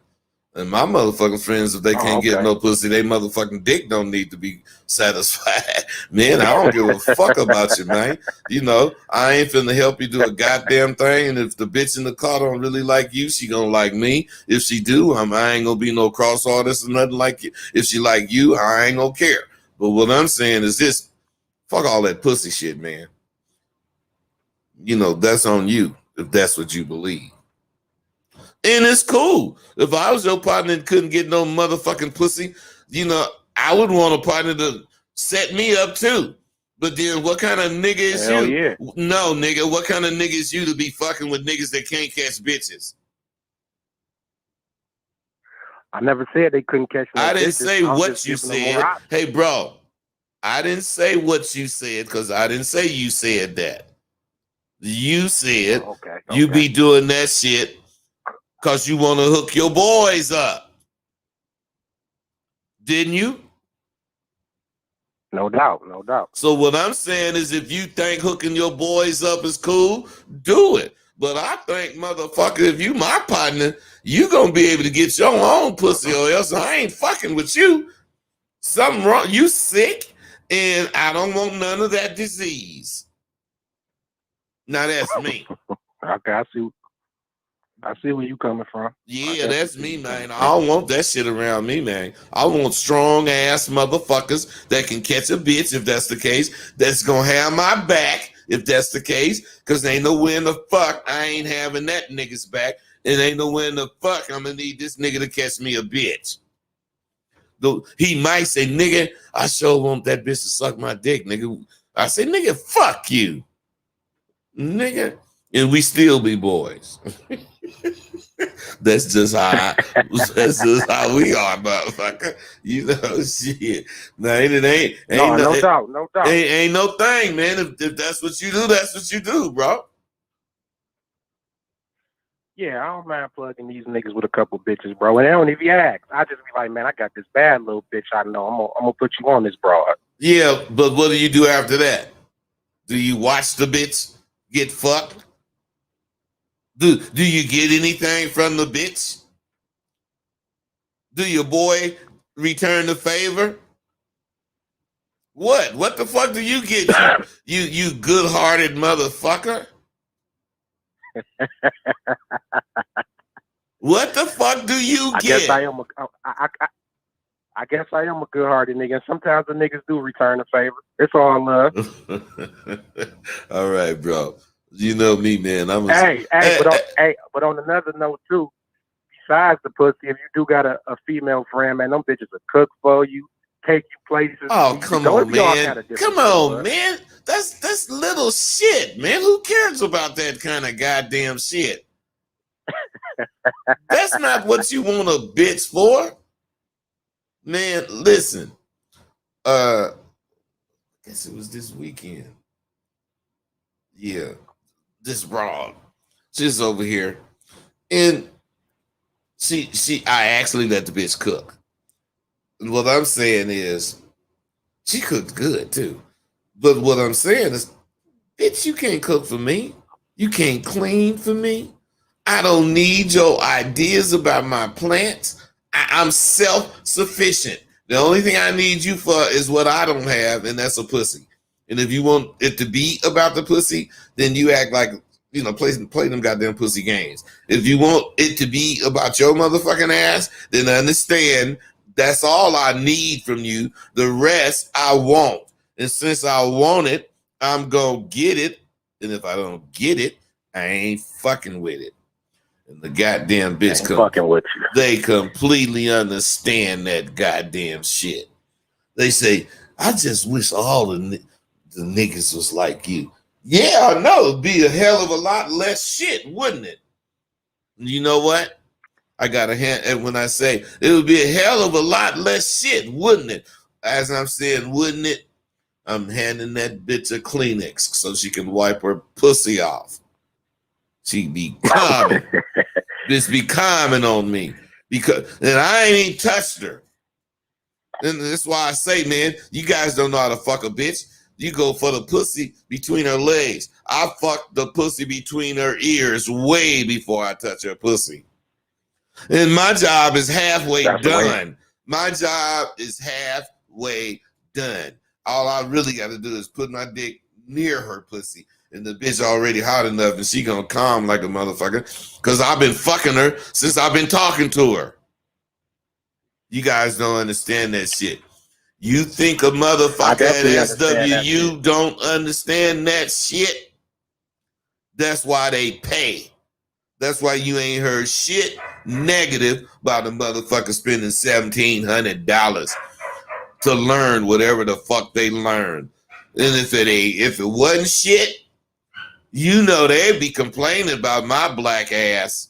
And my motherfucking friends, if they can't get no pussy, they motherfucking dick don't need to be satisfied. Man, I don't give a fuck about you, man. You know, I ain't finna help you do a goddamn thing. And if the bitch in the car don't really like you, she gonna like me. If she do, I ain't gonna be no cross artist or nothing like it. If she like you, I ain't gonna care. But what I'm saying is this, fuck all that pussy shit, man. You know, that's on you if that's what you believe. And it's cool. If I was your partner and couldn't get no motherfucking pussy, you know, I would want a partner to set me up too. But then what kind of nigga is Hell you? Yeah. No, nigga, what kind of nigga is you to be fucking with niggas that can't catch bitches? I never said they couldn't catch no I didn't bitches. say what you said. Hey, bro, I didn't say what you said because I didn't say you said that. You said you be doing that shit because you want to hook your boys up. Didn't you? No doubt, no doubt. So what I'm saying is if you think hooking your boys up is cool, do it. But I think, motherfucker, if you my partner, you gonna be able to get your own pussy or else I ain't fucking with you. Something wrong. You sick and I don't want none of that disease. Now that's me. Okay, I see where you coming from. Yeah, that's me, man. I don't want that shit around me, man. I want strong ass motherfuckers that can catch a bitch if that's the case. That's gonna have my back if that's the case. Cause ain't nowhere in the fuck I ain't having that nigga's back. And ain't nowhere in the fuck I'm gonna need this nigga to catch me a bitch. Though he might say, nigga, I sure want that bitch to suck my dick, nigga. I say, nigga, fuck you. Nigga. And we still be boys. That's just how we are, motherfucker. You know, shit. No, No doubt. Ain't no thing, man. If that's what you do, that's what you do, bro. Yeah, I don't mind plugging these niggas with a couple bitches, bro. And they don't even ask. I just be like, man, I got this bad little bitch I know. I'm gonna put you on this broad. Yeah, but what do you do after that? Do you watch the bitch get fucked? Do you get anything from the bitch? Do your boy return the favor? What? What the fuck do you get? You good-hearted motherfucker? What the fuck do you get? I guess I am a good-hearted nigga. And sometimes the niggas do return the favor. It's all love. All right, bro. You know me, man. But on another note too, besides the pussy, if you do got a female friend, man, them bitches will cook for you, take you places. Oh, come on, man. Come on, man. That's little shit, man. Who cares about that kind of goddamn shit? That's not what you want a bitch for. Man, listen. I guess it was this weekend. Yeah. This broad. She's over here. And I actually let the bitch cook. And what I'm saying is, she cooked good too. But what I'm saying is, bitch, you can't cook for me. You can't clean for me. I don't need your ideas about my plants. I'm self-sufficient. The only thing I need you for is what I don't have, and that's a pussy. And if you want it to be about the pussy, then you act like, you know, play them goddamn pussy games. If you want it to be about your motherfucking ass, then understand that's all I need from you. The rest I want. And since I want it, I'm going to get it. And if I don't get it, I ain't fucking with it. And the goddamn bitch fucking with you. They completely understand that goddamn shit. They say, I just wish all the niggas was like you. Yeah, I know. It'd be a hell of a lot less shit, wouldn't it? You know what? I got a hand, and when I say it would be a hell of a lot less shit, wouldn't it? As I'm saying, wouldn't it? I'm handing that bitch a Kleenex so she can wipe her pussy off. She be calming. Bitch be calming on me. And I ain't even touched her. And that's why I say, man, you guys don't know how to fuck a bitch. You go for the pussy between her legs. I fucked the pussy between her ears way before I touch her pussy. And my job is halfway done. My job is halfway done. All I really got to do is put my dick near her pussy. And the bitch already hot enough and she gonna calm like a motherfucker. Because I've been fucking her since I've been talking to her. You guys don't understand that shit. You think a motherfucker at SWU don't understand that shit? That's why they pay. That's why you ain't heard shit negative about a motherfucker spending $1,700 to learn whatever the fuck they learn. And if it wasn't shit, you know they'd be complaining about my black ass.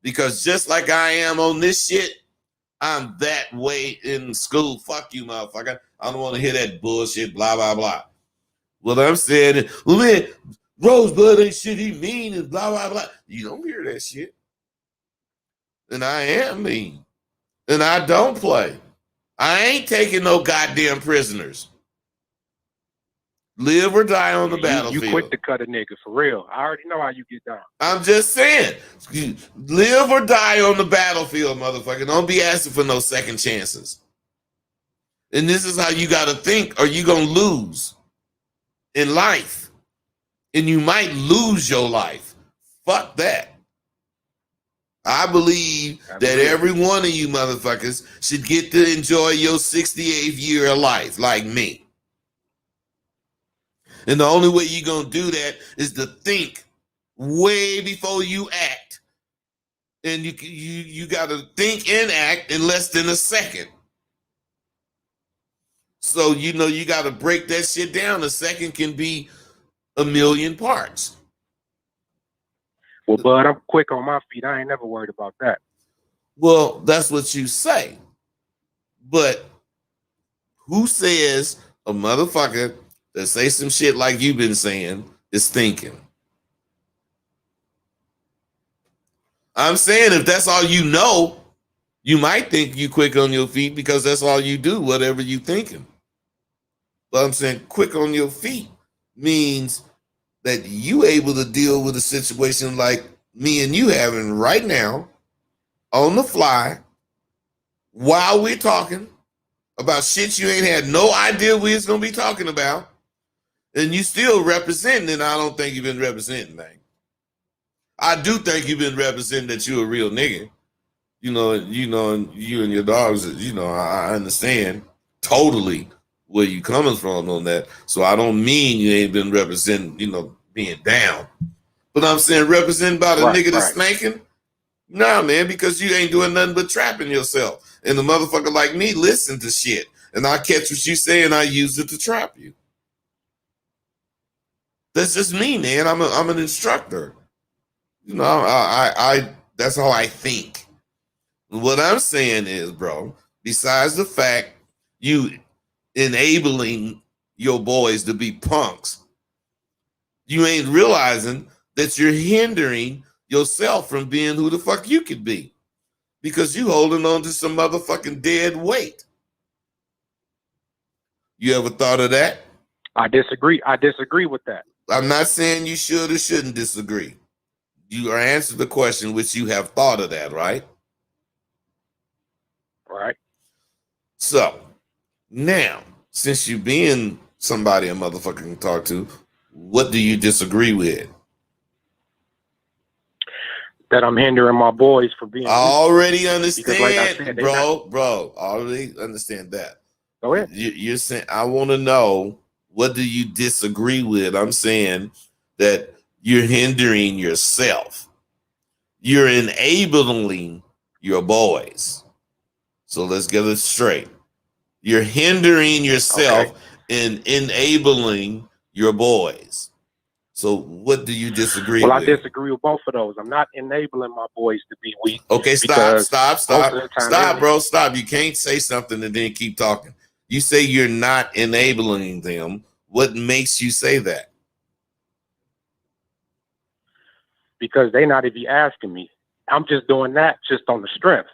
Because just like I am on this shit, I'm that way in school. Fuck you, motherfucker. I don't want to hear that bullshit, blah, blah, blah. What I'm saying, well, man, Rosebud ain't shit he mean and blah, blah, blah. You don't hear that shit. And I am mean. And I don't play. I ain't taking no goddamn prisoners. Live or die on the battlefield. You quick to cut a nigga, for real. I already know how you get down. I'm just saying, live or die on the battlefield, motherfucker. Don't be asking for no second chances. And this is how you got to think, or you going to lose in life. And you might lose your life. Fuck that. I believe that every one of you motherfuckers should get to enjoy your 68th year of life like me. And the only way you're going to do that is to think way before you act. And you got to think and act in less than a second. So, you know, you got to break that shit down. A second can be a million parts. Well, bud, I'm quick on my feet. I ain't never worried about that. Well, that's what you say. But who says a motherfucker that say some shit like you've been saying is thinking? I'm saying if that's all you know, you might think you quick on your feet because that's all you do, whatever you thinking. But I'm saying quick on your feet means that you able to deal with a situation like me and you having right now on the fly while we're talking about shit you ain't had no idea we was going to be talking about. And you still representing, and I don't think you've been representing, man. I do think you've been representing that you a real nigga. You know, and you and your dogs, you know, I understand totally where you coming from on that. So I don't mean you ain't been representing, you know, being down. But I'm saying representing about a nigga that's spanking. Nah, man, because you ain't doing nothing but trapping yourself. And the motherfucker like me listen to shit. And I catch what you say and I use it to trap you. That's just me, man. I'm an instructor. You know, I that's how I think. What I'm saying is, bro, besides the fact you enabling your boys to be punks, you ain't realizing that you're hindering yourself from being who the fuck you could be because you holding on to some motherfucking dead weight. You ever thought of that? I disagree. I disagree with that. I'm not saying you should or shouldn't disagree. You are answering the question which you have thought of that, right? Right. So now, since you being somebody a motherfucker can talk to. What do you disagree with? That I'm hindering my boys from being I weak. already Because like I understand, said, bro. I already understand that. Go ahead. You're saying, I want to know, what do you disagree with? I'm saying that you're hindering yourself. You're enabling your boys. So let's get it straight. You're hindering yourself and enabling your boys. So what do you disagree Well, I with? disagree with both of those. I'm not enabling my boys to be weak. Okay, Stop, stop, bro. Stop. You can't say something and then keep talking. You say you're not enabling them. What makes you say that? Because they not even asking me. I'm just doing that just on the strength.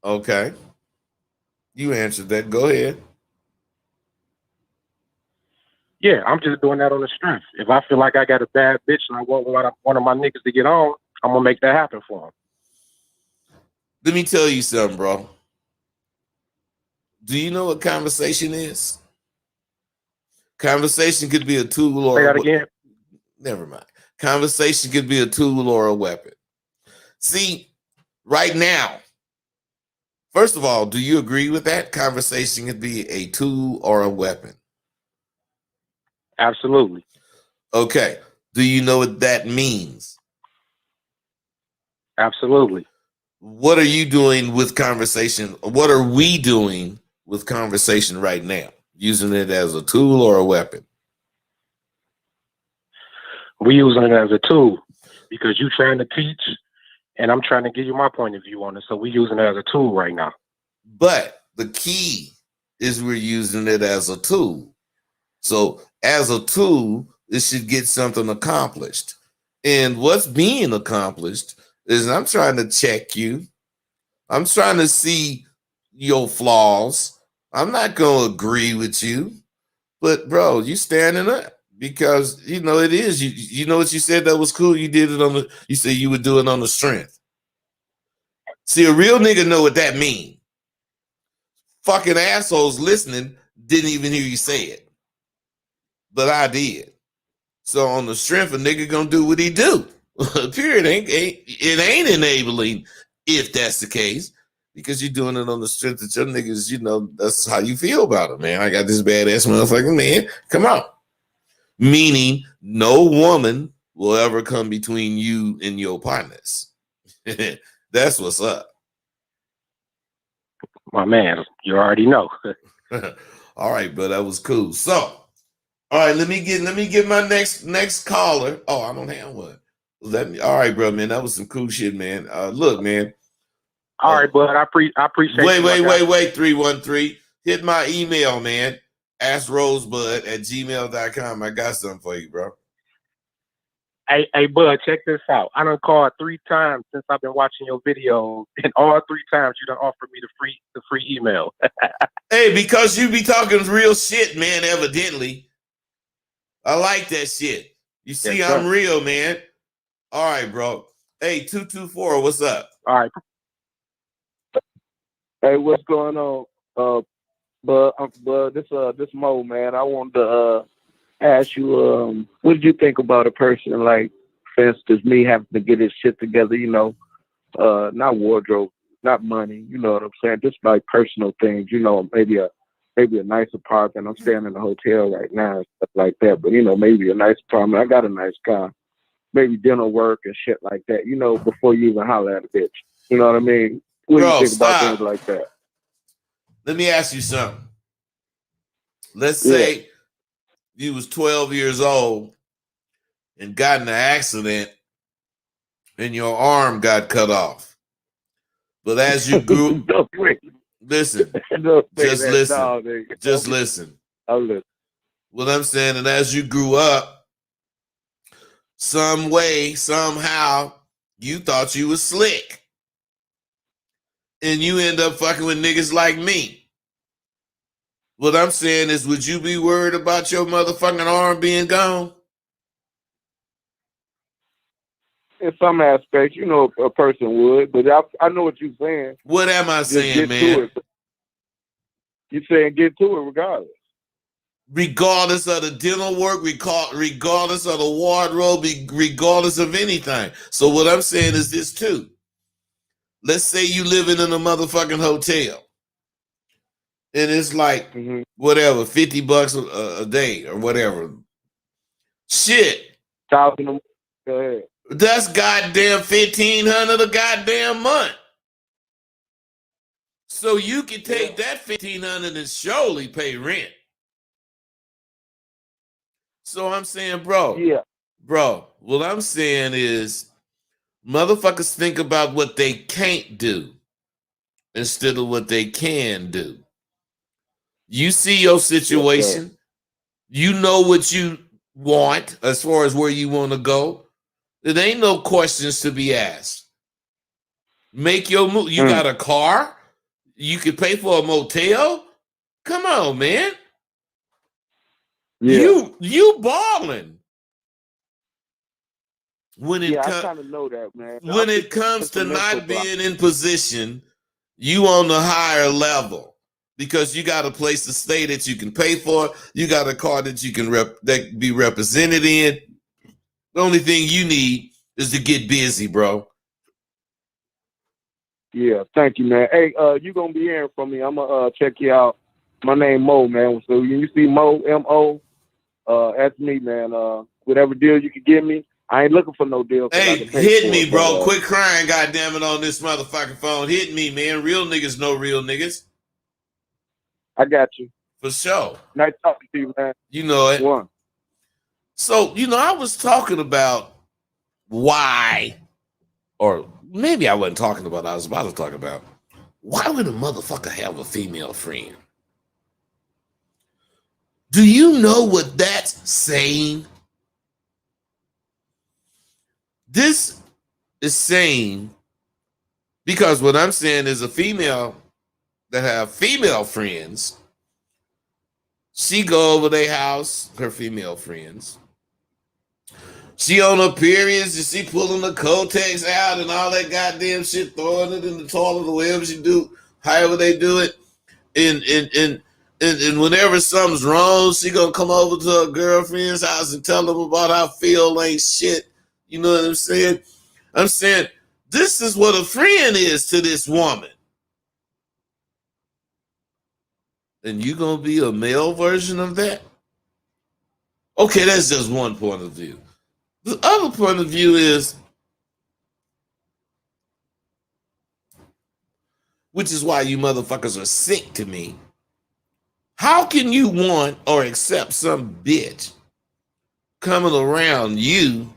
Okay. You answered that. Go ahead. Yeah, I'm just doing that on the strength. If I feel like I got a bad bitch and I want one of my niggas to get on, I'm going to make that happen for them. Let me tell you something, bro. Do you know what conversation is? Conversation could be a tool or... Say that again? Never mind. Conversation could be a tool or a weapon. See, right now, first of all, do you agree with that? Conversation could be a tool or a weapon. Absolutely. Okay. Do you know what that means? Absolutely. What are you doing with conversation? What are we doing with conversation right now? Using it as a tool or a weapon? We're using it as a tool because you're trying to teach and I'm trying to give you my point of view on it. So we're using it as a tool right now. But the key is we're using it as a tool. So as a tool, it should get something accomplished. And what's being accomplished is I'm trying to check you. I'm trying to see your flaws. I'm not going to agree with you. But, bro, you standing up because, you know, it is. You know what you said that was cool? You did it on the, you said you would do it on the strength. See, a real nigga know what that means. Fucking assholes listening didn't even hear you say it. But I did. So on the strength, a nigga gonna do what he do. Period. It ain't enabling if that's the case, because you're doing it on the strength that your niggas, you know, that's how you feel about it, man. I got this badass motherfucking man. Come on. Meaning no woman will ever come between you and your partners. That's what's up. My man, you already know. All right, bro, that was cool. So, all right, let me get my next caller. Oh, I don't have one. All right, bro, man, that was some cool shit, man. Look, man. All right, bud, I appreciate. Wait, 313. Hit my email, man. AskRosebud@gmail.com. I got something for you, bro. Hey, bud, check this out. I done called 3 times since I've been watching your videos, and all 3 times you done offered me the free email. Hey, because you be talking real shit, man, evidently. I like that shit. You see, yes, I'm real, man. All right, bro. Hey, 224, what's up? All right. Hey, what's going on? Bud, this Mo, man. I wanted to ask you, what did you think about a person like, for instance, me having to get his shit together, you know, not wardrobe, not money, you know what I'm saying? Just like personal things, you know, maybe a nice apartment. I'm staying in a hotel right now and stuff like that, but you know, maybe a nice apartment. I got a nice car, maybe dinner work and shit like that, you know, before you even holler at a bitch. You know what I mean? What do you think about things like that? Let me ask you something. Let's say you was 12 years old and got in an accident and your arm got cut off. But as you grew, listen, just listen. I'll listen. What I'm saying, and as you grew up, some way, somehow, you thought you was slick. And you end up fucking with niggas like me. What I'm saying is, would you be worried about your motherfucking arm being gone? In some aspects, you know, a person would, but I know what you're saying. What am I saying, man? You're saying get to it regardless. regardless of the dental work, regardless of the wardrobe, regardless of anything. So what I'm saying is this too. Let's say you living in a motherfucking hotel, and it's like whatever, $50 a day or whatever. Shit, Talking to go ahead. that's goddamn $1,500 a goddamn month. So you can take that $1,500 and surely pay rent. So I'm saying, bro, what I'm saying is motherfuckers think about what they can't do instead of what they can do. You see your situation. You know what you want as far as where you want to go. There ain't no questions to be asked. Make your move. You got a car? You can pay for a motel? Come on, man. You balling. When it I kind of know that, man. When it comes to not being in position, you on the higher level because you got a place to stay that you can pay for. You got a car that you can that be represented in. The only thing you need is to get busy, bro. Yeah, thank you, man. Hey, you gonna be hearing from me. I'm gonna check you out. My name Mo, man. So when you see Mo, M-O, that's me, man. Whatever deal you can give me, I ain't looking for no deal. Hey, hit me, bro. Quit crying, goddamn it, on this motherfucking phone. Hit me, man. Real niggas know real niggas. I got you. For sure. Nice talking to you, man. You know it. One. So, I was talking about why, or maybe I wasn't talking about, I was about to talk about, why would a motherfucker have a female friend? Do you know what that's saying? This is saying, because what I'm saying is a female that have female friends, she go over their house, her female friends. She on her periods and she pulling the Kotex out and all that goddamn shit, throwing it in the toilet or whatever she do, however they do it. And whenever something's wrong, she gonna come over to her girlfriend's house and tell them about how Phil ain't shit. You know what I'm saying? I'm saying this is what a friend is to this woman. And you gonna be a male version of that? Okay, that's just one point of view. The other point of view is, which is why you motherfuckers are sick to me. How can you want or accept some bitch coming around you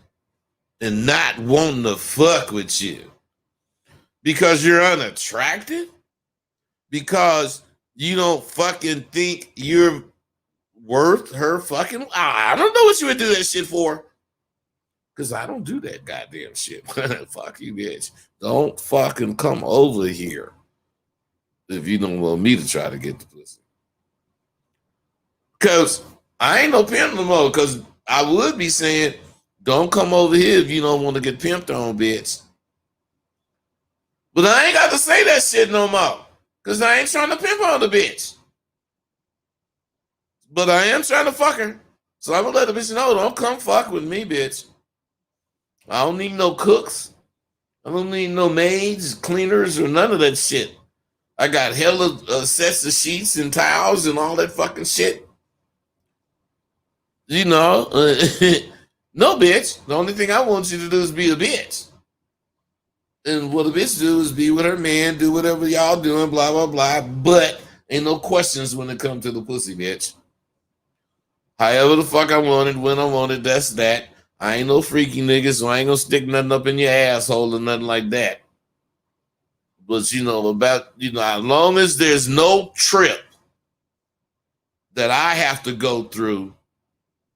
and not wanting to fuck with you? Because you're unattractive? Because you don't fucking think you're worth her fucking? I don't know what you would do that shit for. Because I don't do that goddamn shit. Fuck you, bitch. Don't fucking come over here if you don't want me to try to get the pussy. Because I ain't no pimp no more. Because I would be saying, don't come over here if you don't want to get pimped on, bitch. But I ain't got to say that shit no more. Because I ain't trying to pimp on the bitch. But I am trying to fuck her. So I'm going to let the bitch know, don't come fuck with me, bitch. I don't need no cooks. I don't need no maids, cleaners, or none of that shit. I got hella sets of sheets and towels and all that fucking shit. You know, no, bitch. The only thing I want you to do is be a bitch. And what a bitch do is be with her man, do whatever y'all doing, blah, blah, blah. But ain't no questions when it comes to the pussy, bitch. However the fuck I want it, when I want it, that's that. I ain't no freaky nigga, so I ain't gonna stick nothing up in your asshole or nothing like that. But, as long as there's no trip that I have to go through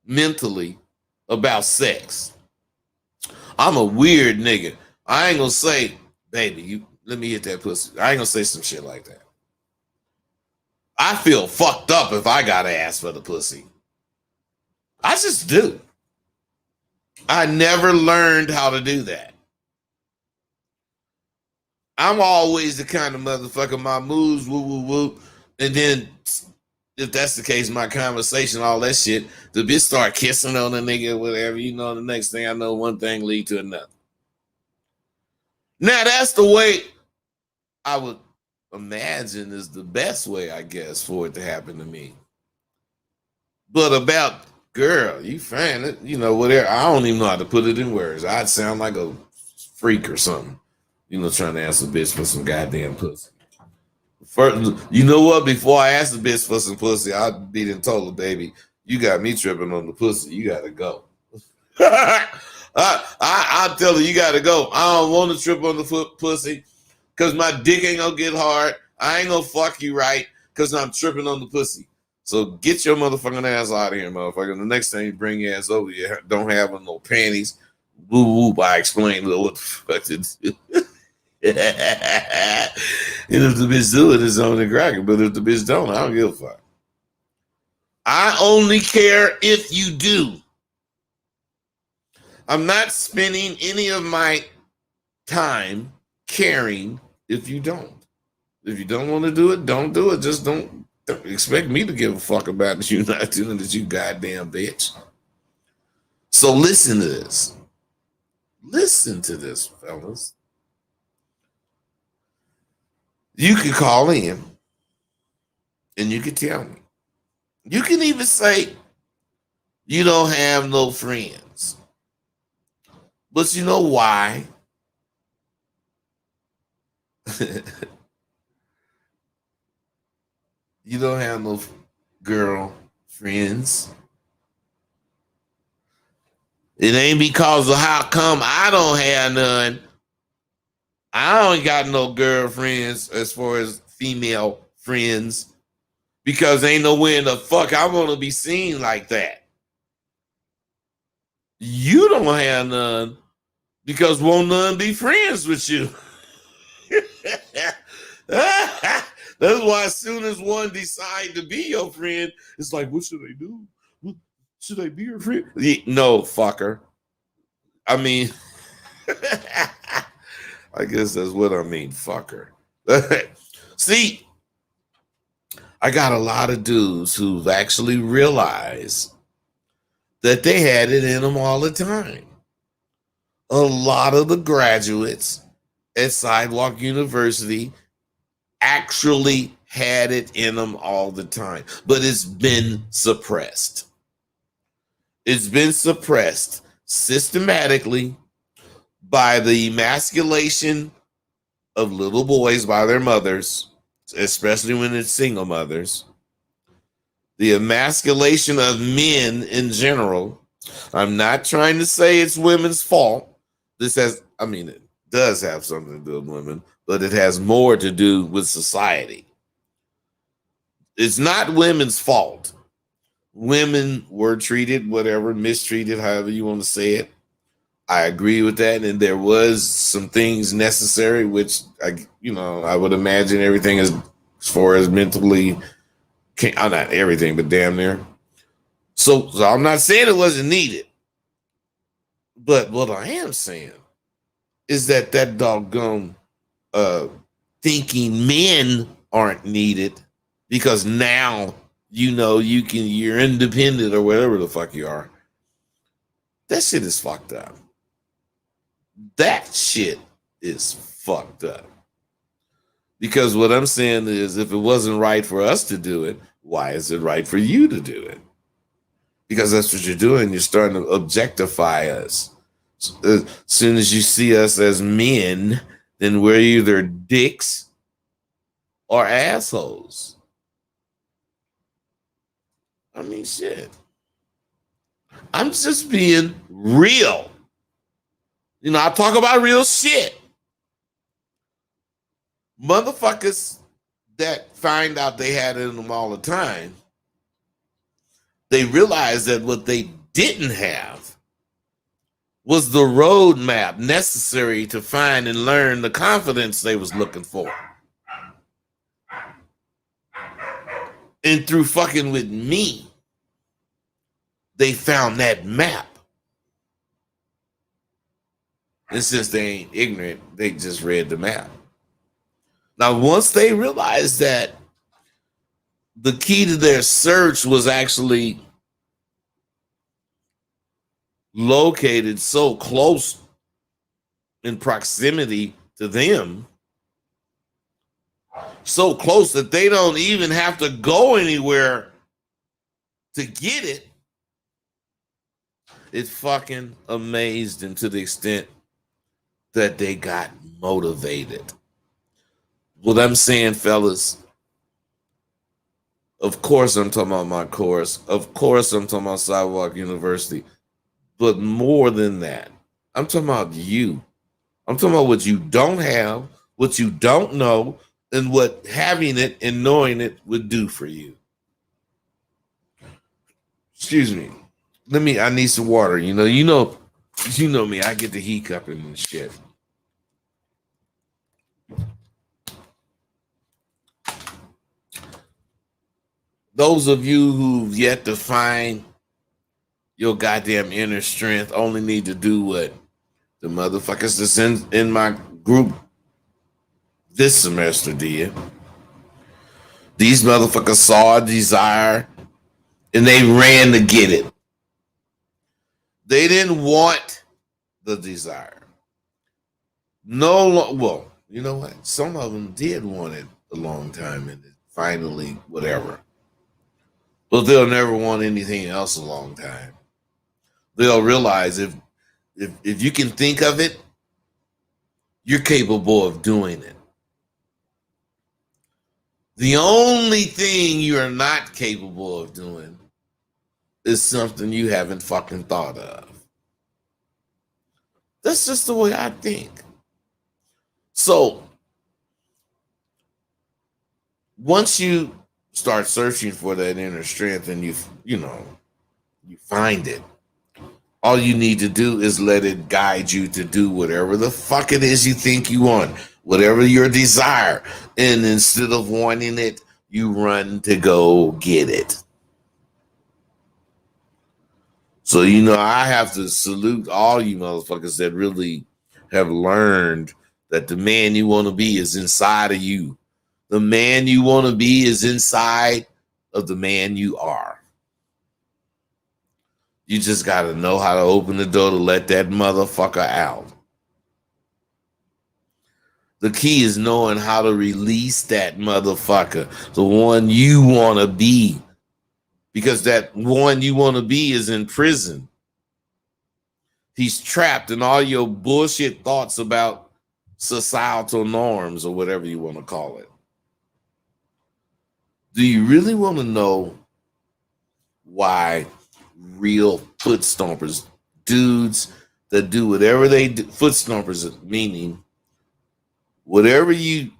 mentally about sex, I'm a weird nigga. I ain't gonna say, baby, let me hit that pussy. I ain't gonna say some shit like that. I feel fucked up if I gotta ask for the pussy. I just do. I never learned how to do that. I'm always the kind of motherfucker, my moves, woo, woo, woo. And then if that's the case, my conversation, all that shit, the bitch start kissing on the nigga, whatever, you know, the next thing I know, one thing lead to another. Now, that's the way I would imagine is the best way, I guess, for it to happen to me. But about, girl, you fine, it, you know, whatever, I don't even know how to put it in words. I'd sound like a freak or something, you know, trying to ask a bitch for some goddamn pussy. First, you know what? Before I ask the bitch for some pussy, I'd be done told her, baby, you got me tripping on the pussy. You gotta go. I'll tell her you gotta go. I don't want to trip on the pussy because my dick ain't gonna get hard. I ain't gonna fuck you right because I'm tripping on the pussy. So get your motherfucking ass out of here, motherfucker. The next time you bring your ass over here, don't have on no panties. Woo woo. I explain what the fuck to do. And if the bitch do it, it's on the cracker. But if the bitch don't, I don't give a fuck. I only care if you do. I'm not spending any of my time caring if you don't. If you don't want to do it, don't do it. Just don't expect me to give a fuck about it. You not doing it, you goddamn bitch. So listen to this. Listen to this, fellas. You can call in and you can tell me. You can even say you don't have no friends. But you know why? You don't have no girl friends. It ain't because of how come I don't have none. I don't got no girlfriends as far as female friends because ain't nowhere in the fuck I want to be seen like that. You don't have none because won't none be friends with you. That's why as soon as one decide to be your friend, it's like, what should I do? Should I be your friend? No, fucker. I mean, I guess that's what I mean, fucker. See, I got a lot of dudes who've actually realized that they had it in them all the time. A lot of the graduates at Sidewalk University actually had it in them all the time, but it's been suppressed. It's been suppressed systematically by the emasculation of little boys by their mothers, especially when it's single mothers. The emasculation of men in general. I'm not trying to say it's women's fault. It does have something to do with women, but it has more to do with society. It's not women's fault. Women were treated, whatever, mistreated, however you want to say it. I agree with that, and there was some things necessary, which I would imagine everything as far as mentally, not everything, but damn near. So I'm not saying it wasn't needed, but what I am saying is that doggone thinking men aren't needed because now you're independent or whatever the fuck you are. That shit is fucked up. That shit is fucked up. Because what I'm saying is if it wasn't right for us to do it, why is it right for you to do it? Because that's what you're doing. You're starting to objectify us. As soon as you see us as men, then we're either dicks or assholes. I mean, shit. I'm just being real. I talk about real shit. Motherfuckers that find out they had it in them all the time, they realize that what they didn't have was the roadmap necessary to find and learn the confidence they was looking for. And through fucking with me, they found that map. And since they ain't ignorant, they just read the map. Now, once they realize that the key to their search was actually located so close in proximity to them, so close that they don't even have to go anywhere to get it. It fucking amazed them to the extent that they got motivated. What I'm saying, fellas, of course I'm talking about my course. Of course I'm talking about Sidewalk University. But more than that, I'm talking about you. I'm talking about what you don't have, what you don't know, and what having it and knowing it would do for you. Excuse me. I need some water. You know me. I get the hiccuping and shit. Those of you who've yet to find your goddamn inner strength only need to do what the motherfuckers that's in my group this semester did. These motherfuckers saw a desire and they ran to get it. They didn't want the desire. Well, you know what? Some of them did want it a long time and it finally, whatever. But they'll never want anything else a long time. They'll realize if you can think of it, you're capable of doing it. The only thing you are not capable of doing is something you haven't fucking thought of. That's just the way I think. So, once you start searching for that inner strength and you find it, all you need to do is let it guide you to do whatever the fuck it is you think you want, whatever your desire. And instead of wanting it, you run to go get it. So, I have to salute all you motherfuckers that really have learned that the man you want to be is inside of you. The man you want to be is inside of the man you are. You just got to know how to open the door to let that motherfucker out. The key is knowing how to release that motherfucker, the one you want to be. Because that one you want to be is in prison. He's trapped in all your bullshit thoughts about societal norms or whatever you want to call it. Do you really want to know why real foot stompers, dudes that do whatever they do, foot stompers meaning whatever you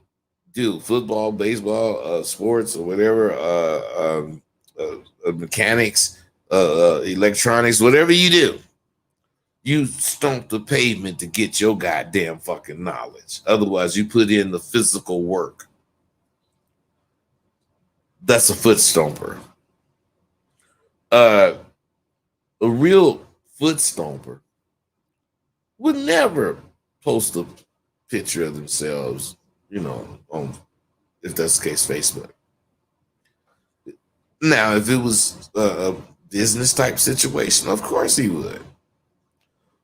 do, football, baseball, sports, or whatever, mechanics, electronics, whatever you do, you stomp the pavement to get your goddamn fucking knowledge. Otherwise, you put in the physical work. That's a foot stomper. A real foot stomper would never post a picture of themselves, on, if that's the case, Facebook. Now, if it was a business type situation, of course he would.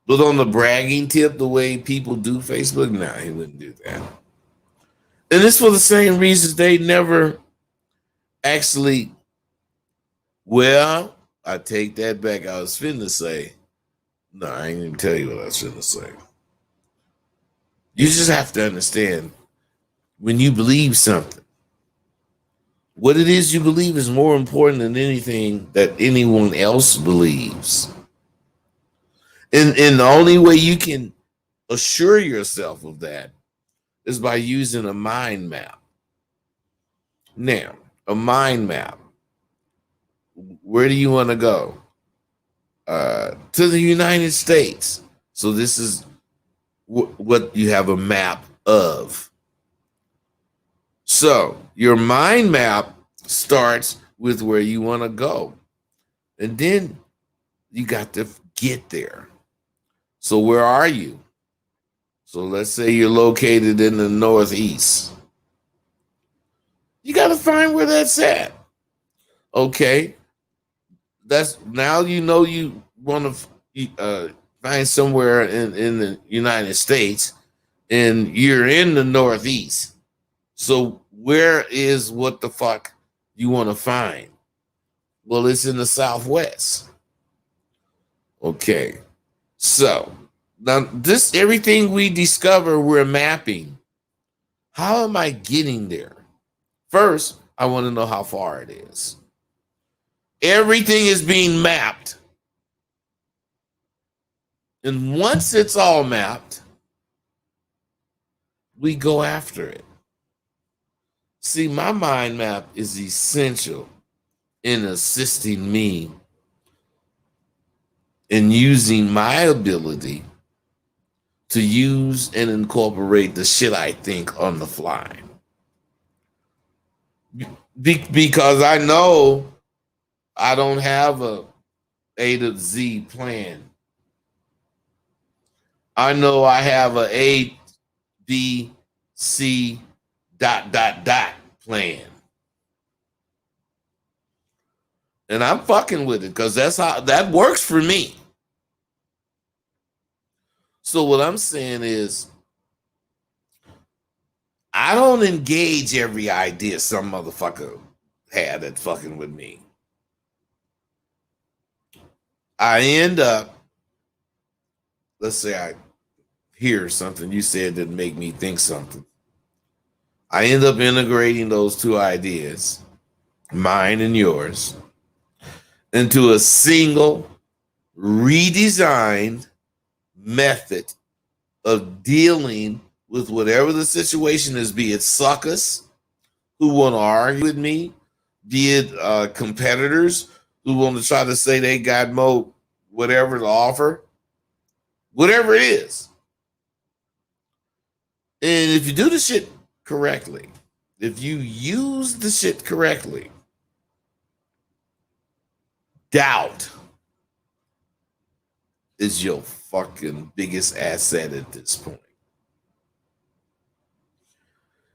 But on the bragging tip, the way people do Facebook, nah, he wouldn't do that. And it's for the same reasons they never actually, well, I take that back. I was finna say, no, I ain't even tell you what I was finna say. You just have to understand, when you believe something, what it is you believe is more important than anything that anyone else believes. And the only way you can assure yourself of that is by using a mind map. Now, a mind map. Where do you want to go? To the United States. So this is what you have a map of. So your mind map starts with where you want to go. And then you got to get there. So where are you? So let's say you're located in the Northeast. You got to find where that's at. Okay, that's now you know you want to find somewhere in the United States, and you're in the Northeast. So where is what the fuck you want to find? Well, it's in the Southwest. Okay, so now this everything we discover, we're mapping. How am I getting there? First, I want to know how far it is. Everything is being mapped. And once it's all mapped, we go after it. See, my mind map is essential in assisting me in using my ability to use and incorporate the shit I think on the fly. Because I know I don't have a A to Z plan. I know I have a A, B, C, ... plan. And I'm fucking with it because that's how that works for me. So what I'm saying is I don't engage every idea some motherfucker had at fucking with me. I end up, let's say I hear something you said that make me think something. I end up integrating those two ideas, mine and yours, into a single redesigned method of dealing with whatever the situation is, be it suckers who want to argue with me, be it competitors who want to try to say they got more whatever to offer, whatever it is. And if you do the shit correctly, if you use the shit correctly, doubt is your fucking biggest asset at this point.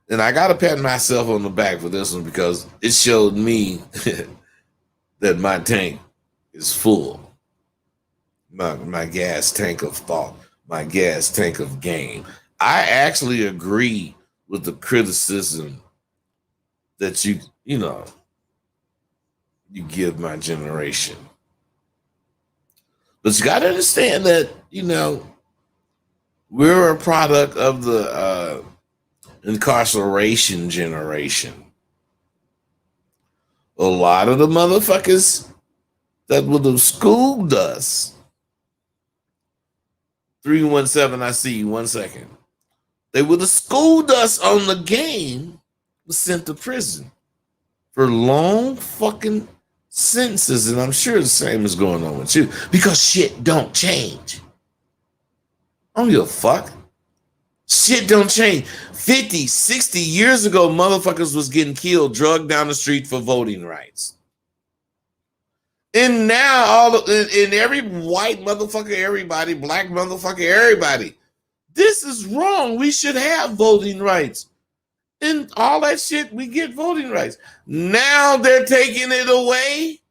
And I got to pat myself on the back for this one because it showed me that my tank is full. My gas tank of thought, my gas tank of game. I actually agree with the criticism that you give my generation. But you got to understand that, we're a product of the incarceration generation. A lot of the motherfuckers that would have schooled us. 317, I see you. 1 second. They would have schooled us on the game, was sent to prison for long fucking sentences. And I'm sure the same is going on with you because shit don't change. I don't give a fuck. Shit don't change. 50, 60 years ago, motherfuckers was getting killed, drugged down the street for voting rights. And now in every white motherfucker, everybody, black motherfucker, everybody, this is wrong. We should have voting rights. And all that shit, we get voting rights. Now they're taking it away.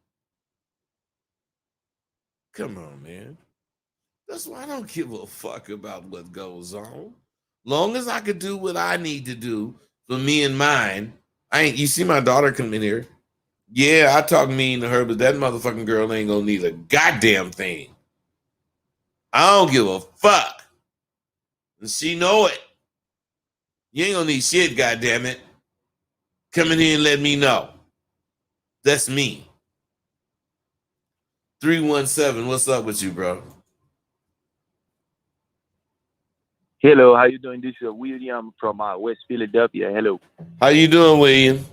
Come on, man. That's why I don't give a fuck about what goes on. Long as I could do what I need to do for me and mine. You see my daughter come in here. Yeah, I talk mean to her, but that motherfucking girl ain't gonna need a goddamn thing. I don't give a fuck. And she know it. You ain't gonna need shit, goddammit. Come in here and let me know. That's me. 317, what's up with you, bro? Hello, how you doing? This is William from West Philadelphia. Hello. How you doing, William?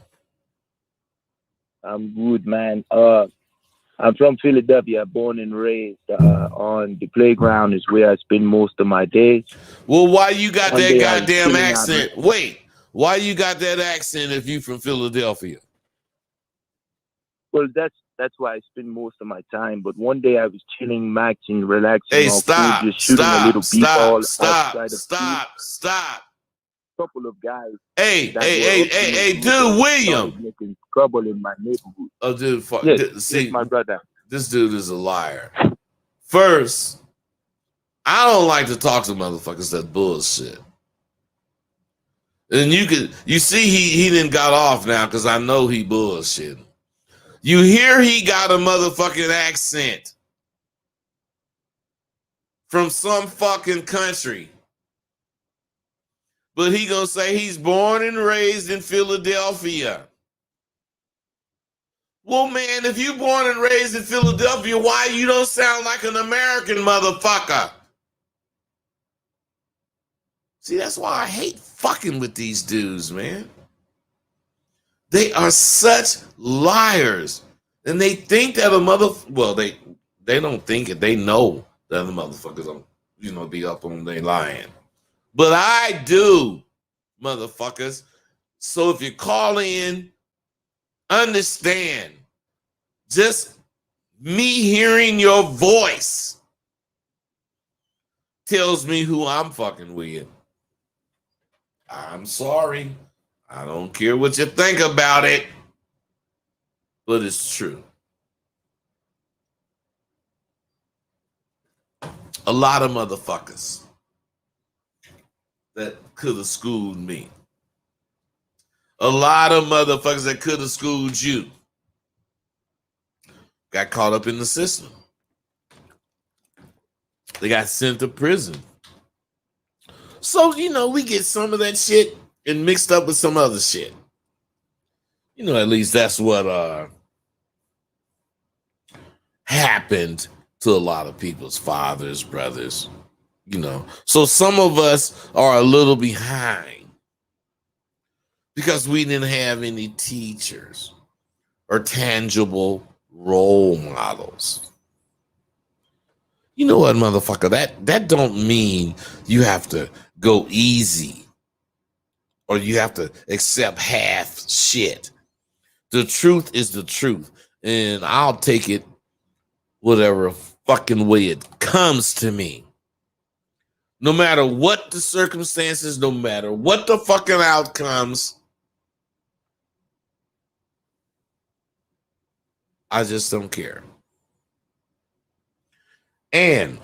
I'm good, man. I'm from Philadelphia, born and raised. On the playground is where I spend most of my days. Well, why you got that goddamn accent? Wait, why you got that accent if you from Philadelphia? Well, that's why I spend most of my time. But one day I was chilling, maxing, relaxing. Hey, stop, food, just shooting a little stop. couple of guys. Hey, that hey, were hey, up to hey, me hey, who dude, William. started making trouble in my neighborhood. Oh, dude, Yes, see, yes, my brother. this dude is a liar. First, I don't like to talk to motherfuckers that bullshit. And you see he didn't got off now because I know he bullshitting. You hear he got a motherfucking accent from some fucking country. But he gonna say he's born and raised in Philadelphia. Well, man, if you born and raised in Philadelphia, why you don't sound like an American motherfucker? See, that's why I hate fucking with these dudes, man. They are such liars. And they think that they don't think it. They know that the motherfuckers don't, be up on they lying. But I do, motherfuckers. So if you call in, understand. Just me hearing your voice tells me who I'm fucking with. I'm sorry. I don't care what you think about it, but it's true. A lot of motherfuckers that could have schooled me. A lot of motherfuckers that could have schooled you got caught up in the system. They got sent to prison. So, we get some of that shit and mixed up with some other shit. At least that's what happened to a lot of people's fathers, brothers, So some of us are a little behind because we didn't have any teachers or tangible role models. You know what, motherfucker? That don't mean you have to go easy or you have to accept half shit. The truth is the truth, and I'll take it whatever fucking way it comes to me. No matter what the circumstances, no matter what the fucking outcomes, I just don't care. And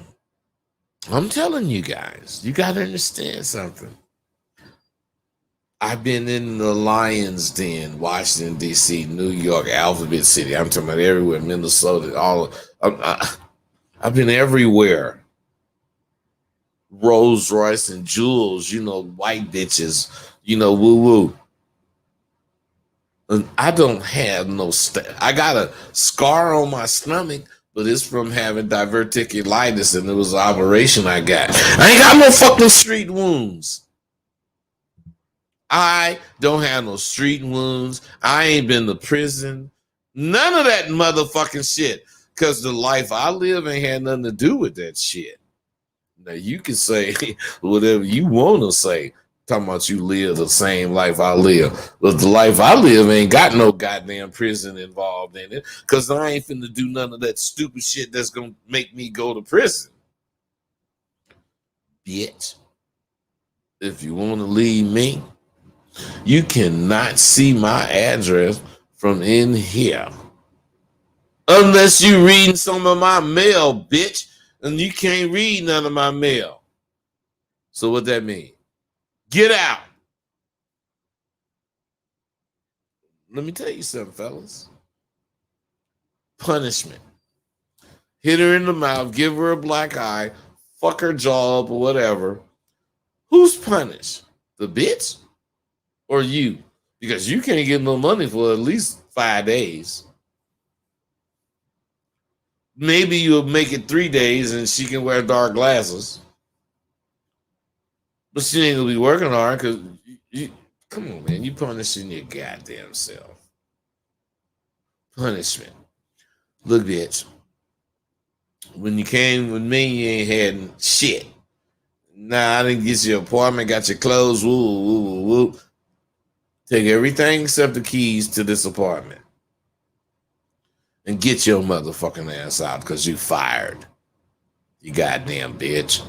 I'm telling you guys, you got to understand something. I've been in the Lion's Den, Washington, D.C., New York, Alphabet City. I'm talking about everywhere, Minnesota, I've been everywhere. Rolls Royce and jewels, white bitches, woo-woo. And I don't have no I got a scar on my stomach, but it's from having diverticulitis, and it was an operation I got. I ain't got no fucking street wounds. I don't have no street wounds. I ain't been to prison. None of that motherfucking shit. Because the life I live ain't had nothing to do with that shit. Now, you can say whatever you want to say. Talking about you live the same life I live. But the life I live ain't got no goddamn prison involved in it. Because I ain't finna do none of that stupid shit that's going to make me go to prison. Bitch. If you want to leave me, you cannot see my address from in here. Unless you reading some of my mail, bitch. And you can't read none of my mail. So what that mean? Get out. Let me tell you something, fellas. Punishment. Hit her in the mouth, give her a black eye, fuck her jaw up or whatever. Who's punished? The bitch? Or you? Because you can't get no money for at least 5 days. Maybe you'll make it 3 days and she can wear dark glasses. But she ain't gonna be working hard because you come on, man. You punishing your goddamn self. Punishment. Look, bitch. When you came with me, you ain't had shit. Nah, I didn't get your apartment, got your clothes, woo, woo, woo, woo. Take everything except the keys to this apartment. And get your motherfucking ass out because you fired. You goddamn bitch.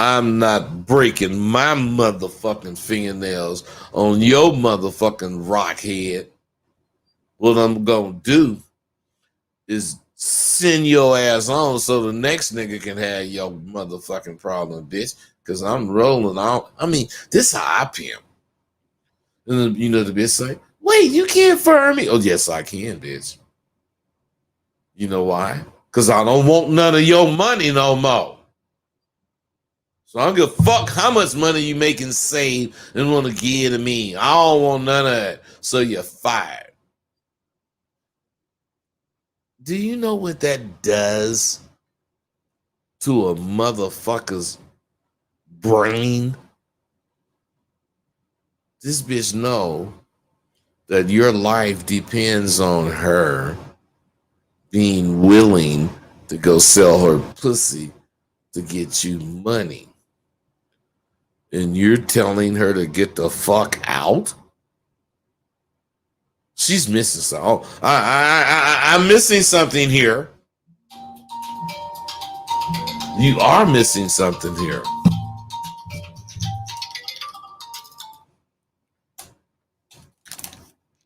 I'm not breaking my motherfucking fingernails on your motherfucking rockhead. What I'm gonna do is send your ass on so the next nigga can have your motherfucking problem, bitch. Cause I'm rolling on. I mean, this how I pimp. And then, you know, the bitch say, wait, you can't fire me. Oh, yes, I can, bitch. You know why? Because I don't want none of your money no more. So I don't give a fuck how much money you make and save and want to give to me. I don't want none of that. So you're fired. Do you know what that does to a motherfucker's brain? This bitch know that your life depends on her being willing to go sell her pussy to get you money. And you're telling her to get the fuck out? She's missing something. Oh, I'm missing something here. You are missing something here.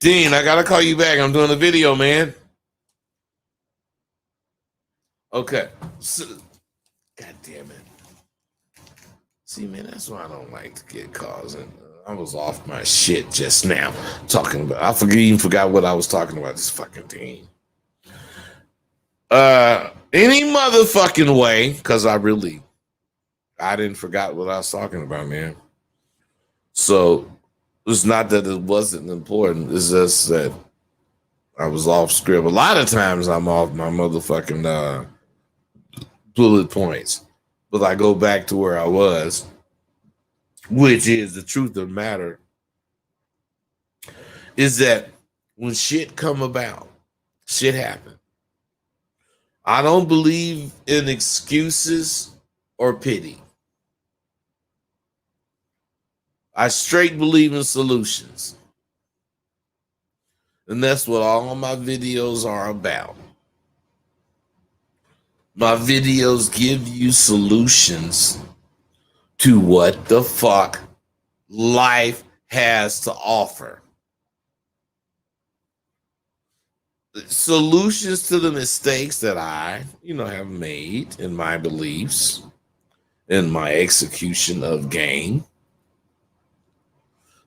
Dean, I gotta call you back. I'm doing a video, man. Okay. So, God damn it. See, man, that's why I don't like to get calls. And I was off my shit just now talking about. I even forgot what I was talking about. This fucking thing. Any motherfucking way, because I didn't forgot what I was talking about, man. So it's not that it wasn't important. It's just that I was off script. A lot of times I'm off my motherfucking bullet points, but I go back to where I was, which is the truth of the matter, is that when shit come about, shit happen. I don't believe in excuses or pity. I straight believe in solutions. And that's what all my videos are about. My videos give you solutions to what the fuck life has to offer. Solutions to the mistakes that I, have made in my beliefs, in my execution of game.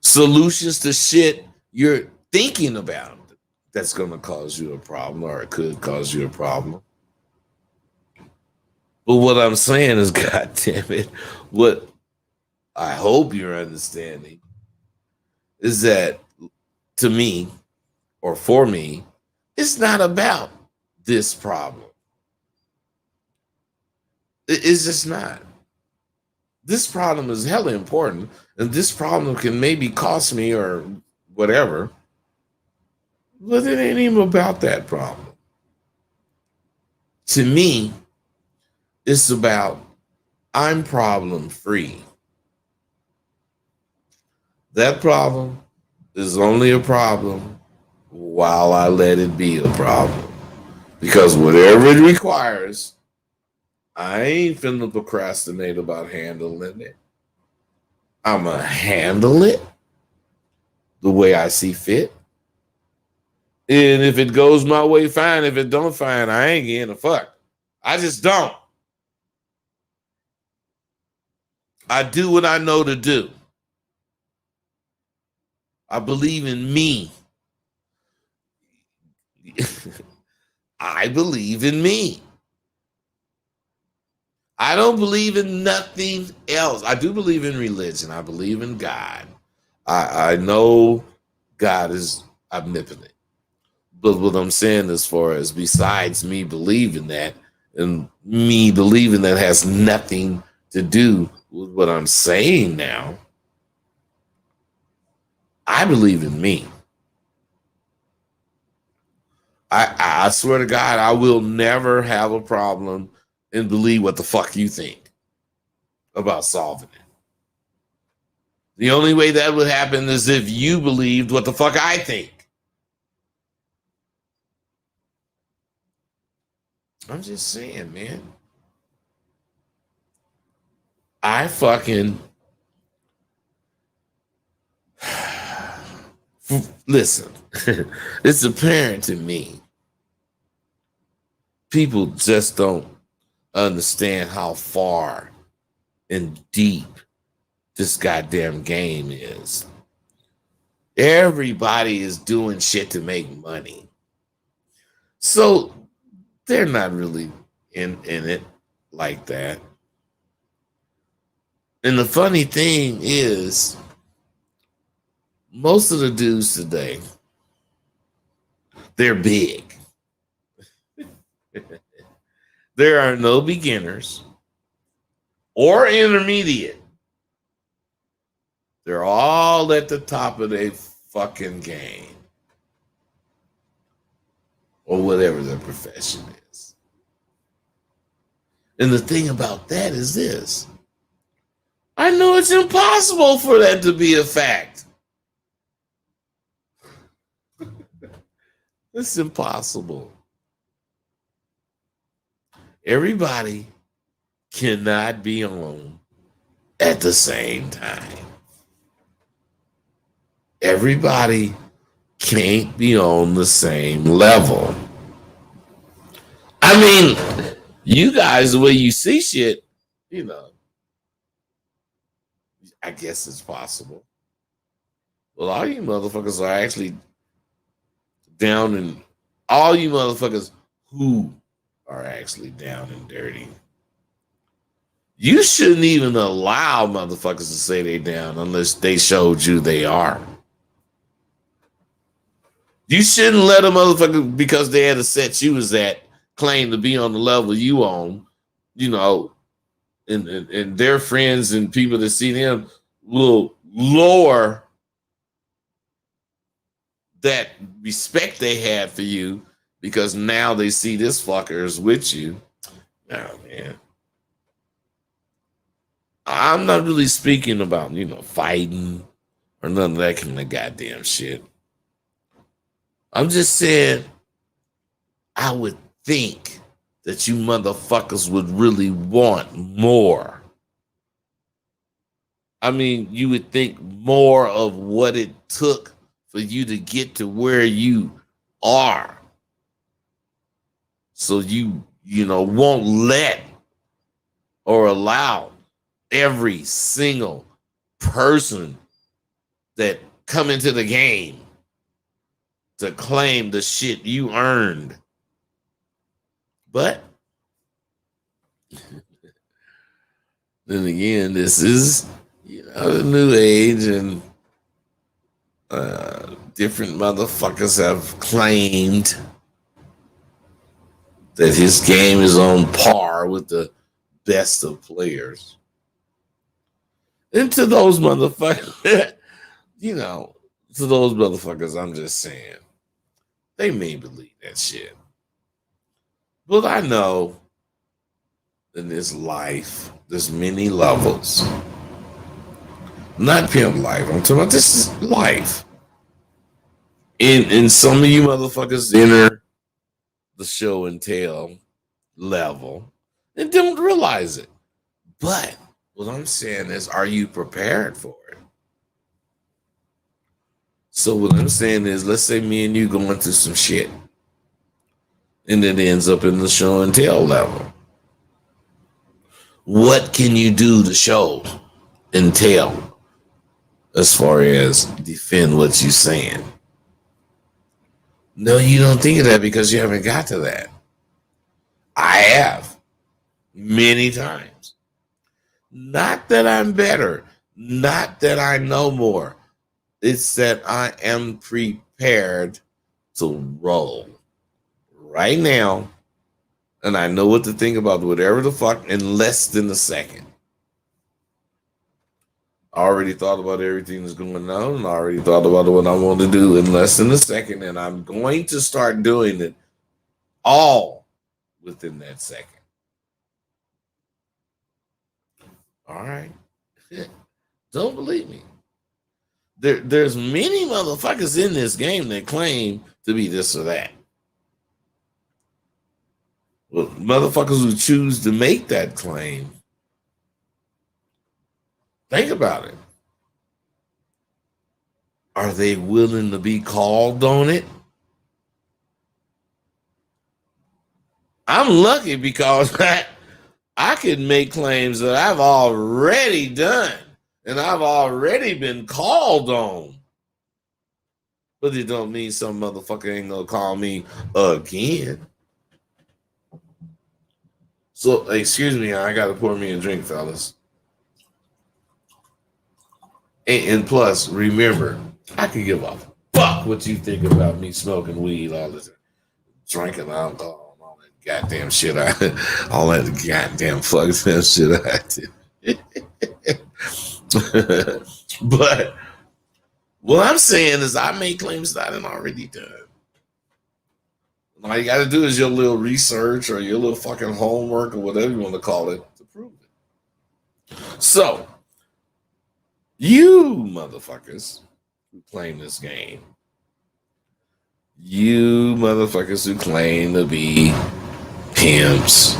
Solutions to shit you're thinking about that's going to cause you a problem, or it could cause you a problem. But what I'm saying is, God damn it, what I hope you're understanding is that, to me, or for me, it's not about this problem. It's just not. This problem is hella important, and this problem can maybe cost me or whatever, but it ain't even about that problem. To me, it's about I'm problem free. That problem is only a problem while I let it be a problem. Because whatever it requires, I ain't finna procrastinate about handling it. I'ma handle it the way I see fit. And if it goes my way, fine. If it don't, fine. I ain't getting a fuck. I just don't. I do what I know to do. I believe in me. I believe in me. I don't believe in nothing else. I do believe in religion. I believe in God. I know God is omnipotent. But what I'm saying as far as besides me believing that, and me believing that has nothing to do with what I'm saying now, I believe in me. I swear to God, I will never have a problem and believe what the fuck you think about solving it. The only way that would happen is if you believed what the fuck I think. I'm just saying, man. I fucking listen. It's apparent to me. People just don't understand how far and deep this goddamn game is. Everybody is doing shit to make money. So they're not really in it like that. And the funny thing is, most of the dudes today, they're big. There are no beginners or intermediate. They're all at the top of their fucking game, or whatever their profession is. And the thing about that is this. I know it's impossible for that to be a fact. It's impossible. Everybody cannot be on at the same time. Everybody can't be on the same level. I mean, you guys, the way you see shit, you know, I guess it's possible. Well, all you motherfuckers are actually down and all you motherfuckers who are actually down and dirty. You shouldn't even allow motherfuckers to say they down unless they showed you they are. You shouldn't let a motherfucker, because they had a set you was at, claim to be on the level you on, you know, and their friends and people that see them will lower that respect they had for you because now they see this fucker is with you. Oh, man. I'm not really speaking about, you know, fighting or none of that kind of goddamn shit. I'm just saying, I would think that you motherfuckers would really want more. I mean, you would think more of what it took for you to get to where you are. So you know, won't let or allow every single person that come into the game to claim the shit you earned. But then again, this is, you know, the new age, and different motherfuckers have claimed that his game is on par with the best of players. And to those motherfuckers, you know, to those motherfuckers, I'm just saying, they may believe that shit. But I know in this life, there's many levels. Not pimp life. I'm talking about this is life. And some of you motherfuckers enter the show and tell level and don't realize it. But what I'm saying is, are you prepared for it? So what I'm saying is, let's say me and you going through some shit, and it ends up in the show and tell level. What can you do to show and tell as far as defend what you're saying? No, you don't think of that because you haven't got to that. I have many times. Not that I'm better, not that I know more. It's that I am prepared to roll right now, and I know what to think about whatever the fuck in less than a second. I already thought about everything that's going on, and I already thought about what I want to do in less than a second, and I'm going to start doing it all within that second. All right. Don't believe me. There's many motherfuckers in this game that claim to be this or that. Well, motherfuckers who choose to make that claim Think about it. Are they willing to be called on it? I'm lucky because I can make claims that I've already done and I've already been called on. But it don't mean some motherfucker ain't gonna call me again. So, excuse me, I gotta pour me a drink, fellas. And plus, remember, I can give a fuck what you think about me smoking weed all the time, drinking alcohol, and all that goddamn shit. All that goddamn fuck that shit I did. But what I'm saying is, I make claims that I done already done. All you got to do is your little research or your little fucking homework or whatever you want to call it to prove it. So, you motherfuckers who claim this game, you motherfuckers who claim to be pimps,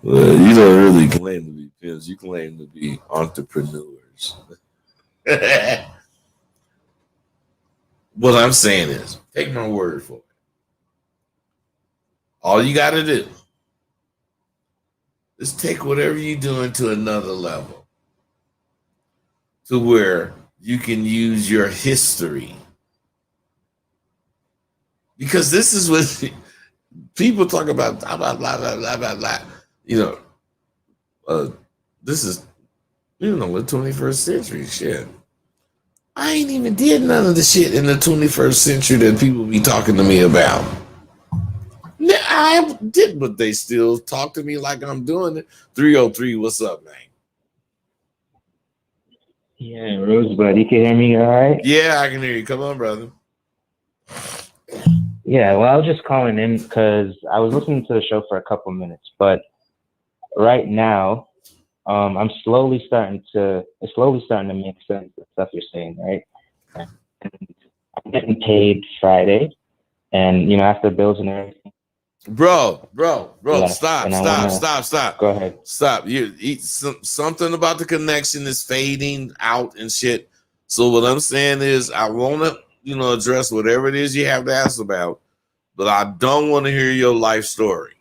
well, you don't really claim to be pimps. You claim to be entrepreneurs. What I'm saying is, take my word for it. All you got to do is take whatever you're doing to another level, to where you can use your history. Because this is what people talk about, blah, blah, blah, blah, blah, blah, blah. You know, this is, the 21st century shit. I ain't even did none of the shit in the 21st century that people be talking to me about. I did, but they still talk to me like I'm doing it. 303, what's up, man? Yeah, Rosebud, you can hear me all right? Yeah, I can hear you. Come on, brother. Yeah, well, I was just calling in because I was listening to the show for a couple minutes, but right now, I'm slowly starting to make sense of stuff you're saying, right? And I'm getting paid Friday, and after bills and everything. Bro, Yeah, stop. Go ahead. Stop. You eat something about the connection is fading out and shit. So what I'm saying is, I want to, address whatever it is you have to ask about, but I don't want to hear your life story.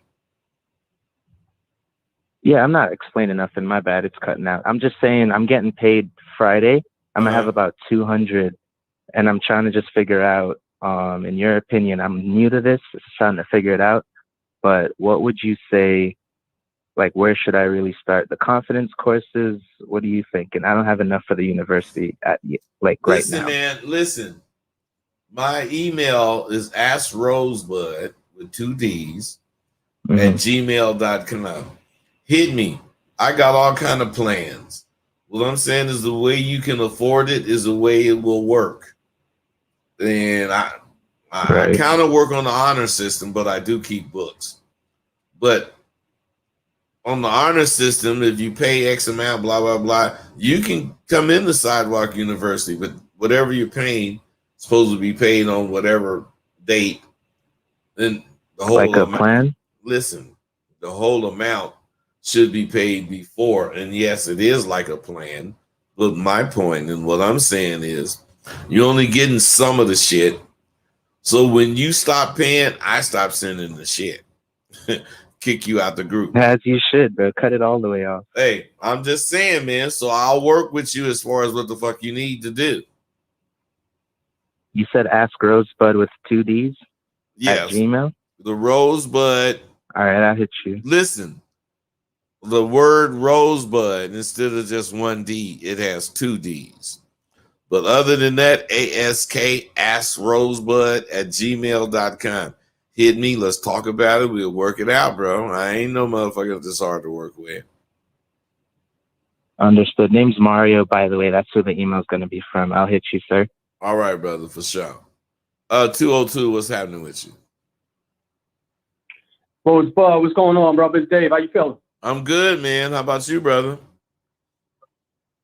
Yeah, I'm not explaining nothing. My bad. It's cutting out. I'm just saying I'm getting paid Friday. I'm going to have about 200, and I'm trying to just figure out, in your opinion, I'm new to this, trying to figure it out, but what would you say, like, where should I really start? The confidence courses? What do you think? And I don't have enough for the university right now. Listen, man, listen. My email is AskRosebud with 2 D's at gmail.com. Hit me. I got all kind of plans. What I'm saying is, the way you can afford it is the way it will work. And I kind of work on the honor system, but I do keep books. But on the honor system, if you pay X amount, blah, blah, blah, you can come into Sidewalk University, but whatever you're paying is supposed to be paid on whatever date. Then the whole like a plan? Listen, the whole amount should be paid before. And yes, it is like a plan. But my point and what I'm saying is, you're only getting some of the shit. So when you stop paying, I stop sending the shit. Kick you out the group. As you should, bro. Cut it all the way off. Hey, I'm just saying, man. So I'll work with you as far as what the fuck you need to do. You said Ask Rosebud with 2 D's? Yes. At Gmail? The Rosebud. All right, I'll hit you. Listen, the word Rosebud, instead of just 1 D, it has 2 D's. But other than that, Ask Rosebud at gmail.com. Hit me. Let's talk about it. We'll work it out, bro. I ain't no motherfucker that's hard to work with. Understood. Name's Mario, by the way. That's who the email's going to be from. I'll hit you, sir. All right, brother, for sure. 202, what's happening with you? Rosebud, what's going on, brother? It's Dave. How you feeling? I'm good, man. How about you, brother?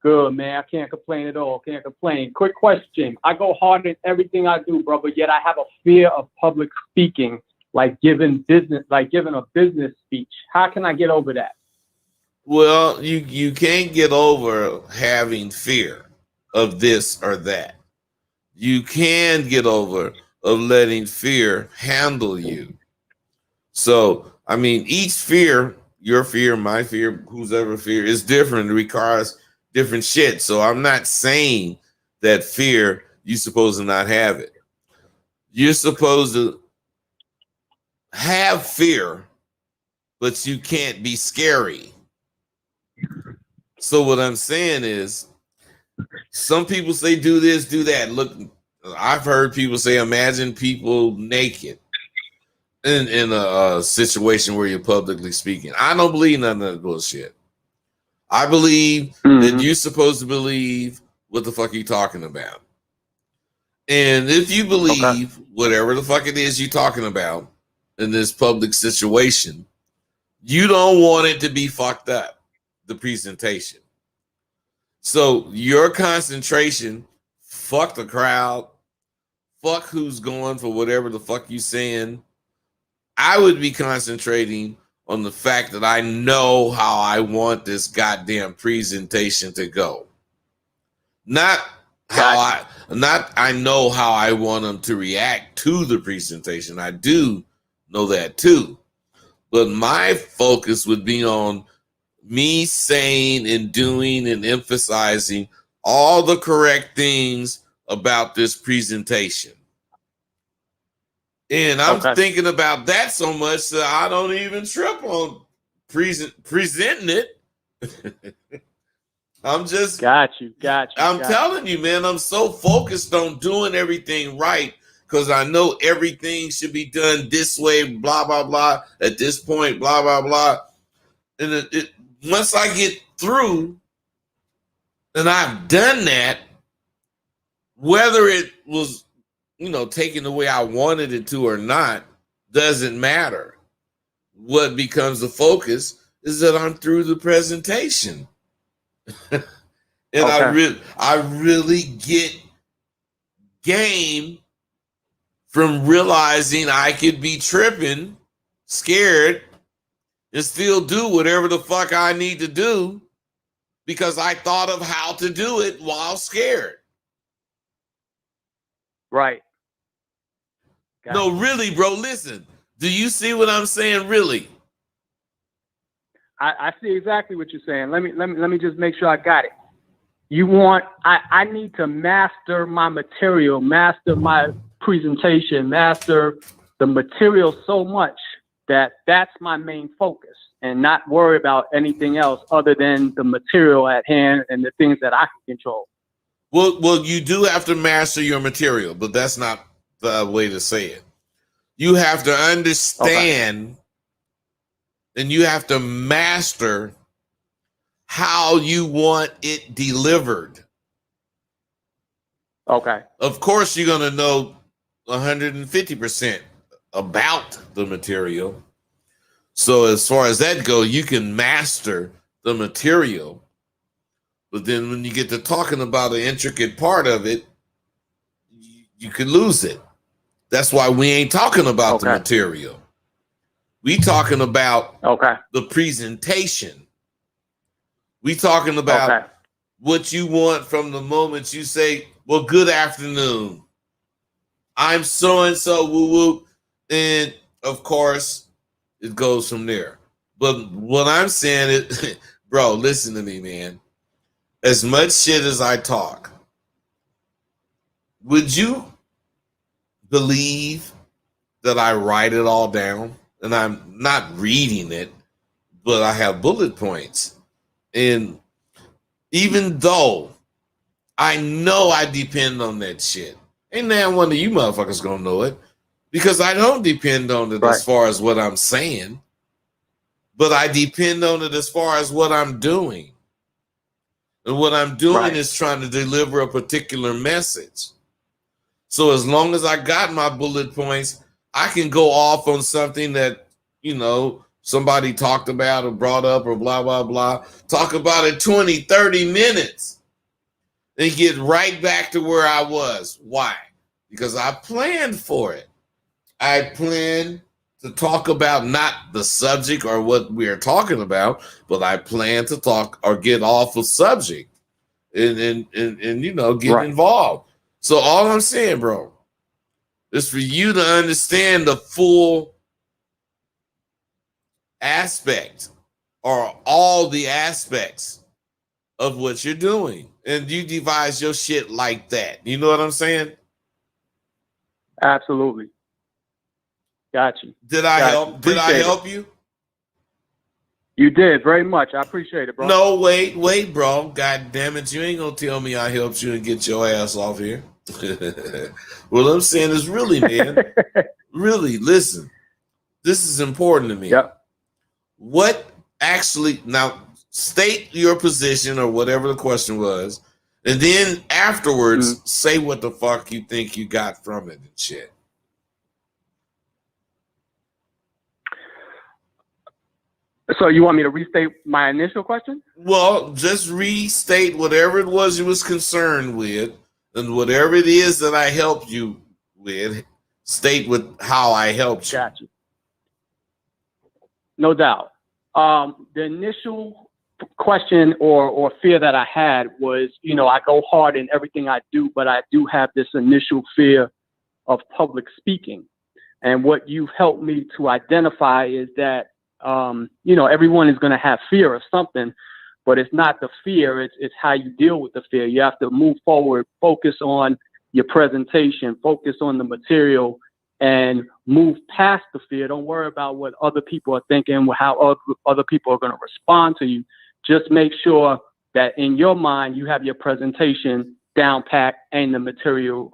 Good, man. I can't complain at all. Can't complain. Quick question. I go hard in everything I do, brother, yet I have a fear of public speaking, like giving a business speech. How can I get over that? Well, you can't get over having fear of this or that. You can get over of letting fear handle you. So, I mean, each fear, your fear, my fear, whose ever fear is different. It requires different shit. So I'm not saying that fear, you're supposed to not have it. You're supposed to have fear, but you can't be scary. So what I'm saying is, some people say do this, do that. Look, I've heard people say imagine people naked in a situation where you're publicly speaking. I don't believe none of that bullshit. I believe that you're supposed to believe what the fuck you're talking about. And if you believe whatever the fuck it is you're talking about in this public situation, you don't want it to be fucked up, the presentation. So your concentration, fuck the crowd, fuck who's going for whatever the fuck you saying. I would be concentrating on the fact that I know how I want this goddamn presentation to go. Not how I know how I want them to react to the presentation. I do know that too. But my focus would be on me saying and doing and emphasizing all the correct things about this presentation. And I'm thinking about that so much that I don't even trip on presenting it. I'm just got you. I'm telling you, man, I'm so focused on doing everything right because I know everything should be done this way, blah, blah, blah, at this point, blah, blah, blah. And once I get through and I've done that, whether it was, taken the way I wanted it to or not, doesn't matter. What becomes the focus is that I'm through the presentation. And I really get game from realizing I could be tripping, scared, and still do whatever the fuck I need to do because I thought of how to do it while scared. Right. No, really, bro, listen. Do you see what I'm saying? Really? I see exactly what you're saying. Let me just make sure I got it. You want I need to master my material, master my presentation, master the material so much that that's my main focus and not worry about anything else other than the material at hand and the things that I can control. Well, you do have to master your material, but that's not the way to say it. You have to understand and you have to master how you want it delivered. Okay. Of course, you're going to know 150% about the material. So as far as that goes, you can master the material. But then when you get to talking about an intricate part of it, you could lose it. That's why we ain't talking about the material. We talking about the presentation. We talking about what you want from the moment you say, well, good afternoon. I'm so-and-so, woo-woo. And, of course, it goes from there. But what I'm saying is, bro, listen to me, man. As much shit as I talk, would you believe that I write it all down? And I'm not reading it, but I have bullet points. And even though I know I depend on that shit, ain't now one of you motherfuckers gonna know it because I don't depend on it as far as what I'm saying, but I depend on it as far as what I'm doing. And what I'm doing is trying to deliver a particular message. So as long as I got my bullet points, I can go off on something that, somebody talked about or brought up or blah, blah, blah. Talk about it 20, 30 minutes and get right back to where I was. Why? Because I planned for it. I planned to talk about not the subject or what we are talking about, but I plan to talk or get off of subject and you know, get involved. So all I'm saying, bro, is for you to understand the full aspect or all the aspects of what you're doing. And you devise your shit like that. You know what I'm saying? Absolutely. Got you. Did I help? Did I help you? You did very much. I appreciate it, bro. No, wait, bro. God damn it. You ain't gonna tell me I helped you and get your ass off here. What I'm saying is really, man, really, listen. This is important to me. Yep. What actually, now state your position or whatever the question was, and then afterwards say what the fuck you think you got from it and shit. So you want me to restate my initial question? Well, just restate whatever it was you was concerned with, and whatever it is that I helped you with, state with how I helped you. Got you. No doubt. The initial question or fear that I had was, you know, I go hard in everything I do, but I do have this initial fear of public speaking. And what you've helped me to identify is that, you know, everyone is going to have fear of something, but it's not the fear. It's how you deal with the fear. You have to move forward, focus on your presentation, focus on the material, and move past the fear. Don't worry about what other people are thinking, how other people are going to respond to you. Just make sure that in your mind, you have your presentation down pat and the material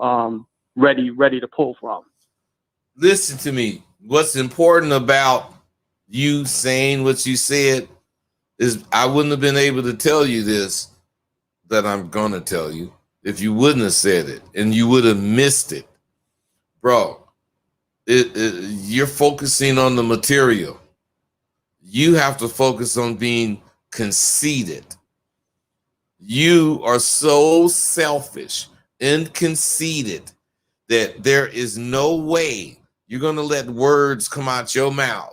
ready to pull from. Listen to me. What's important about you saying what you said is I wouldn't have been able to tell you this that I'm going to tell you if you wouldn't have said it, and you would have missed it. Bro, you're focusing on the material. You have to focus on being conceited. You are so selfish and conceited that there is no way you're going to let words come out your mouth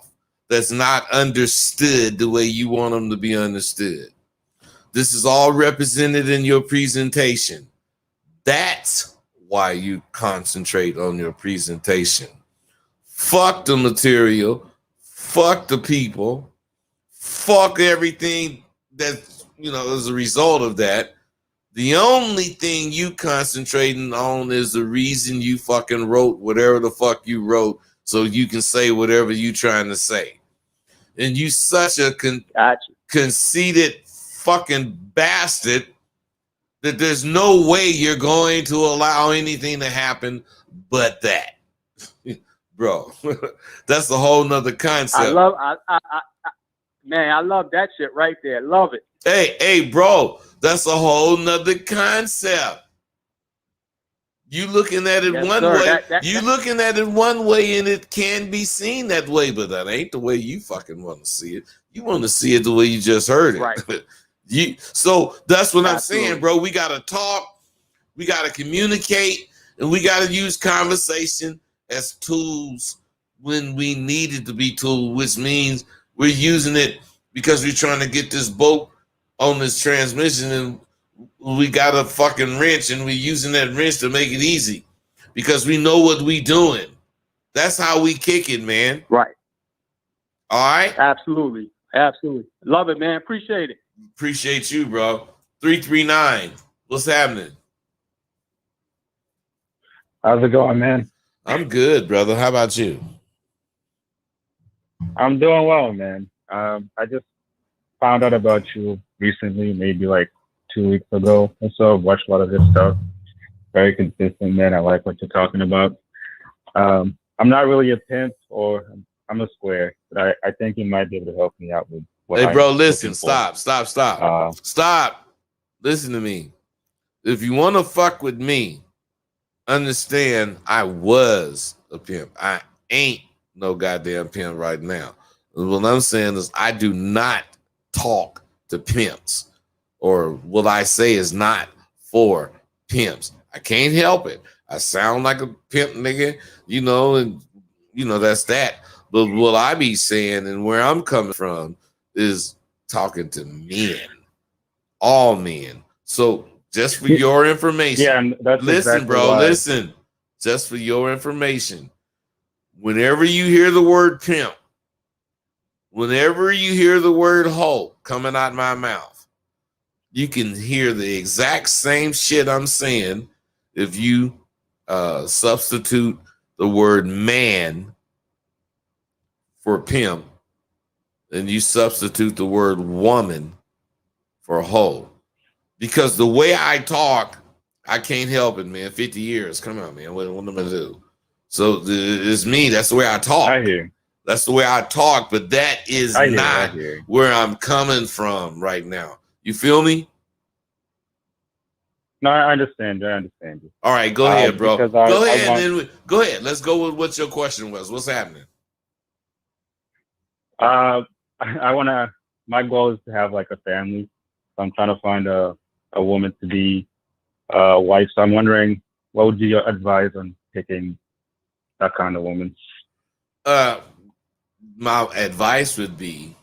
that's not understood the way you want them to be understood. This is all represented in your presentation. That's why you concentrate on your presentation. Fuck the material. Fuck the people. Fuck everything that, you know, as a result of that. The only thing you concentrating on is the reason you fucking wrote whatever the fuck you wrote so you can say whatever you trying to say. And you such a conceited fucking bastard that there's no way you're going to allow anything to happen but that. Bro, that's a whole nother concept. Man, I love that shit right there. Love it. Hey, bro, that's a whole nother concept. You looking at it one way. You looking at it one way, and it can be seen that way, but that ain't the way you fucking want to see it. You want to see it the way you just heard it. Right. So that's what I'm saying, bro. We gotta talk, we gotta communicate, and we gotta use conversation as tools when we need it to be tools, which means we're using it because we're trying to get this boat on this transmission, and we got a fucking wrench, and we're using that wrench to make it easy because we know what we doing. That's how we kick it, man. Right. All right? Absolutely. Love it, man. Appreciate it. Appreciate you, bro. 339. What's happening? How's it going, man? I'm good, brother. How about you? I'm doing well, man. I just found out about you recently, maybe like 2 weeks ago. And so I've watched a lot of this stuff. Very consistent, man. I like what you're talking about. I'm not really a pimp, or I'm a square, but I think you might be able to help me out with what Hey, bro, listen, looking for. stop. Listen to me. If you want to fuck with me, understand I was a pimp. I ain't no goddamn pimp right now. What I'm saying is I do not talk to pimps, or what I say is not for pimps. I can't help it. I sound like a pimp nigga, you know, and you know that's that. But what I be saying and where I'm coming from is talking to men, all men. So just for your information, Yeah, and that's listen, exactly bro, why. listen. Just for your information, whenever you hear the word pimp, whenever you hear the word hoe coming out my mouth, you can hear the exact same shit I'm saying if you substitute the word man for pimp and you substitute the word woman for hoe. Because the way I talk, I can't help it, man. 50 years. Come on, man. What am I going to do? So it's me. That's the way I talk. I hear. That's the way I talk, but that is I not hear. where I'm coming from right now. You feel me? No, I understand you. I understand you. All right, go ahead, bro. Because Go ahead, I want, and then go ahead. Let's go with what your question was. What's happening? I want to. My goal is to have like a family. So I'm trying to find a woman to be a wife. So I'm wondering, what would be your advice on picking that kind of woman? My advice would be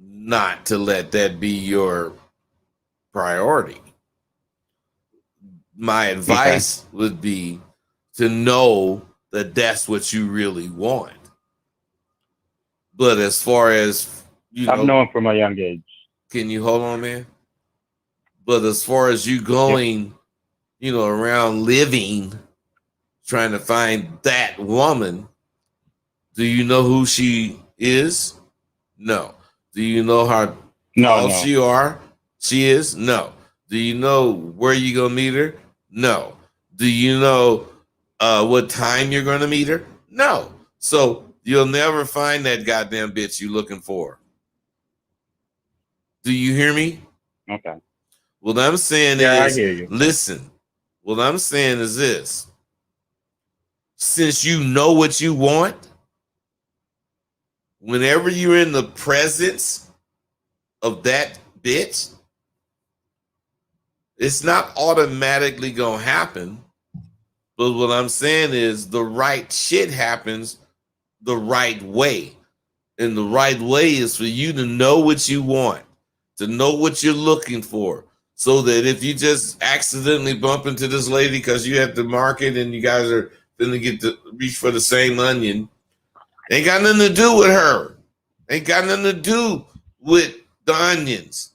not to let that be your priority. My advice would be to know that that's what you really want. But as far as I've known from a young age. Can you hold on, man? But as far as you going, around living, trying to find that woman, do you know who she is? No. Do you know how tall she is? No. Do you know where you gonna meet her? No. Do you know what time you're gonna meet her? No. So you'll never find that goddamn bitch you looking for. Do you hear me? Okay. What I'm saying I is, hear you. listen, what I'm saying is this. Since you know what you want, whenever you're in the presence of that bitch, it's not automatically going to happen. But what I'm saying is the right shit happens the right way. And the right way is for you to know what you want, to know what you're looking for. So that if you just accidentally bump into this lady because you have to market and you guys are going to get to reach for the same onion, ain't got nothing to do with her. Ain't got nothing to do with the onions.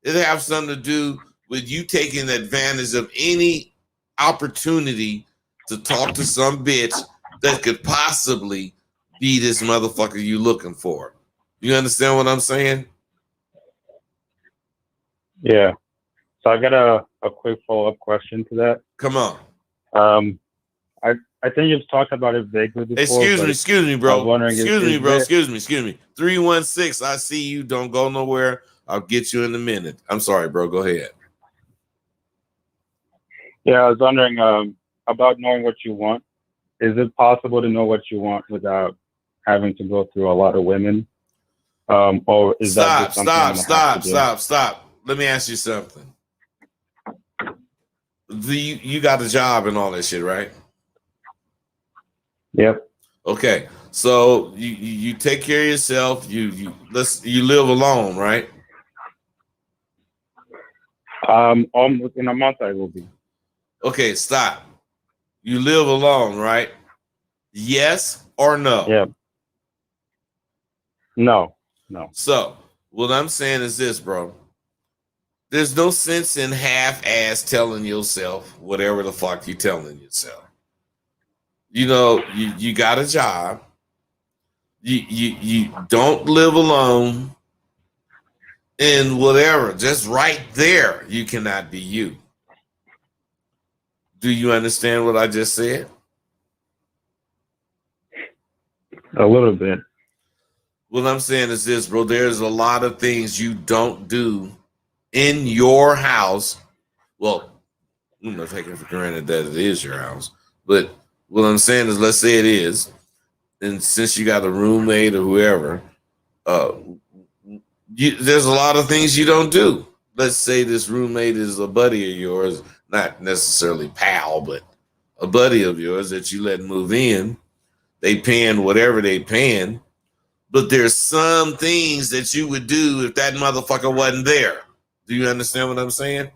It have something to do with you taking advantage of any opportunity to talk to some bitch that could possibly be this motherfucker you looking for. You understand what I'm saying? Yeah. So I got a quick follow-up question to that. Come on. I think you've talked about it vaguely before. Excuse me, bro. I was wondering, Excuse me. 316, I see you. Don't go nowhere. I'll get you in a minute. I'm sorry, bro. Go ahead. Yeah, I was wondering about knowing what you want. Is it possible to know what you want without having to go through a lot of women? Or is that just something Stop. Let me ask you something. You got a job and all that shit, right? Yep. Okay. So you take care of yourself. You live alone, right? Almost in a month I will be. Okay, stop. You live alone, right? Yes or no? Yeah. No. So what I'm saying is this, bro. There's no sense in half-ass telling yourself whatever the fuck you telling yourself. You got a job. You don't live alone. And whatever, just right there, you cannot be you. Do you understand what I just said? A little bit. What I'm saying is this, bro. There's a lot of things you don't do in your house. Well, I'm not taking for granted that it is your house. But what I'm saying is, let's say it is. And since you got a roommate or whoever, there's a lot of things you don't do. Let's say this roommate is a buddy of yours, not necessarily pal, but a buddy of yours that you let move in. they paying whatever they paying. But there's some things that you would do if that motherfucker wasn't there. Do you understand what I'm saying?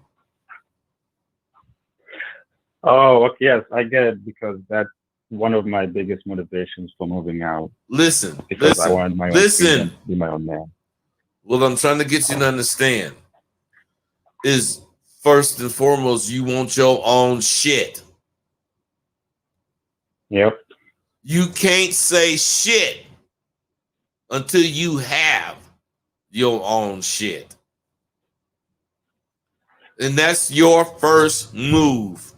Oh, okay, yes, I get it, because that's one of my biggest motivations for moving out. Listen, because I want my own freedom, be my own man. What I'm trying to get you to understand is, first and foremost, you want your own shit. Yep. You can't say shit until you have your own shit. And that's your first move.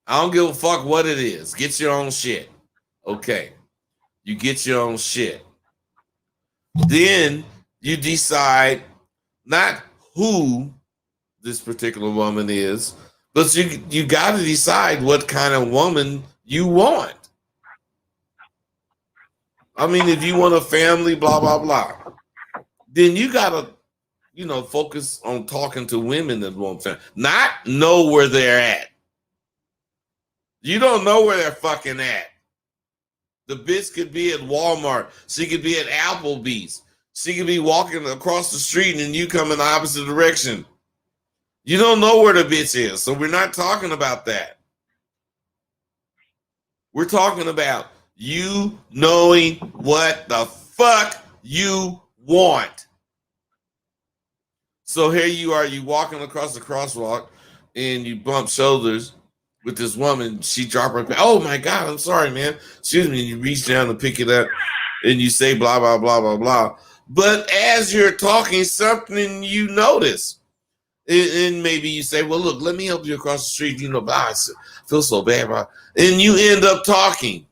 I don't give a fuck what it is. Get your own shit. Okay. You get your own shit. Then you decide not who this particular woman is, but you got to decide what kind of woman you want. I mean, if you want a family, blah, blah, blah, then you got to, focus on talking to women that want family, not know where they're at. You don't know where they're fucking at. The bitch could be at Walmart. She could be at Applebee's. She could be walking across the street and you come in the opposite direction. You don't know where the bitch is. So we're not talking about that. We're talking about you knowing what the fuck you want. So here you are, you walking across the crosswalk and you bump shoulders with this woman. She dropped her pen. Oh my God, I'm sorry, man. Excuse me. And you reach down to pick it up and you say blah, blah, blah, blah, blah. But as you're talking, something you notice. And maybe you say, well, look, let me help you across the street. I feel so bad about it. And you end up talking.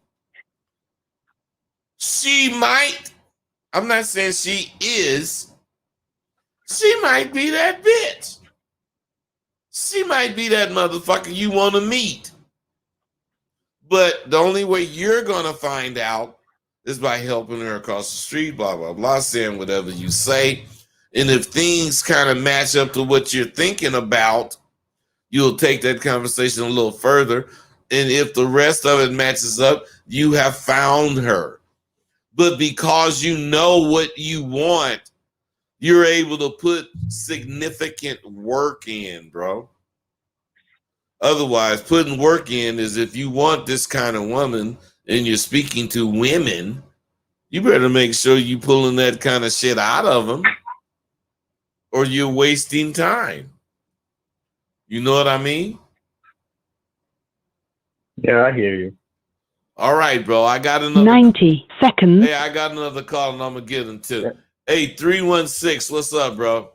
She might, I'm not saying she is, she might be that bitch. She might be that motherfucker you want to meet. But the only way you're going to find out is by helping her across the street, blah, blah, blah, saying whatever you say. And if things kind of match up to what you're thinking about, you'll take that conversation a little further. And if the rest of it matches up, you have found her. But because you know what you want, you're able to put significant work in, bro. Otherwise, putting work in is if you want this kind of woman and you're speaking to women, you better make sure you're pulling that kind of shit out of them or you're wasting time. You know what I mean? Yeah, I hear you. All right, bro. I got another 90 seconds. Hey, I got another call and I'm gonna get them too. Hey, 316, what's up, bro?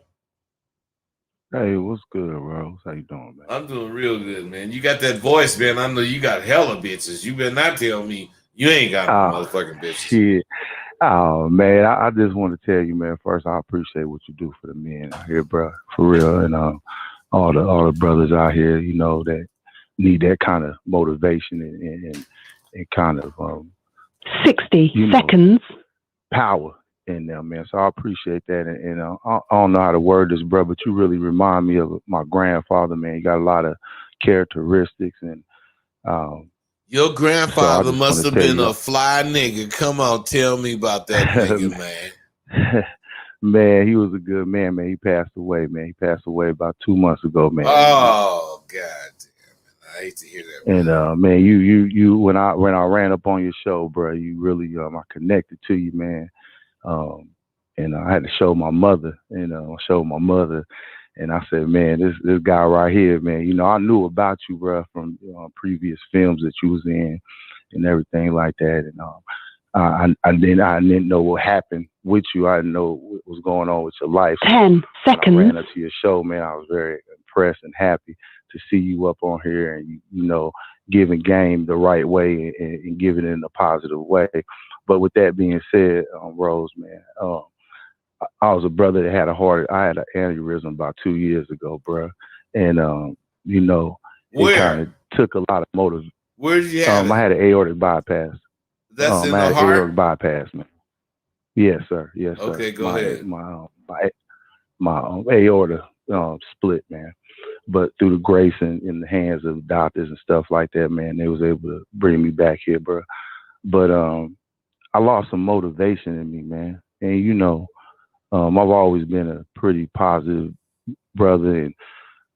Hey, what's good, Rose? How you doing, man? I'm doing real good, man. You got that voice, man. I know you got hella bitches. You better not tell me you ain't got no motherfucking bitches. Shit. Oh, man, I just want to tell you, man, first, I appreciate what you do for the men out here, bro, for real. And all the brothers out here, that need that kind of motivation and kind of 60 seconds power in them, man. So I appreciate that. And I don't know how to word this, bro, but you really remind me of my grandfather, man. You got a lot of characteristics and your grandfather must have been a fly nigga. Come on, tell me about that nigga, man. Man, he was a good man, man. He passed away, man. He passed away about 2 months ago, man. Oh, God damn it. I hate to hear that. And man, you when I ran up on your show, bro, you really I connected to you, man. And I had to show my mother, and I said, man, this guy right here, man, I knew about you, bro, from previous films that you was in and everything like that. And I didn't know what happened with you. I didn't know what was going on with your life. 10 seconds. When I ran up to your show, man, I was very impressed and happy to see you up on here and, giving game the right way and giving it in a positive way. But with that being said, Rose, man, I was a brother that had I had an aneurysm about 2 years ago, bro. And, it kind of took a lot of motive. Where did you have I had an aortic bypass. That's in I had the heart? aortic bypass, man. Yes, sir. Yes, sir. Okay, go ahead. My aorta split, man. but through the grace and in the hands of doctors and stuff like that, man, they was able to bring me back here, bro. But I lost some motivation in me, man. And you know, I've always been a pretty positive brother and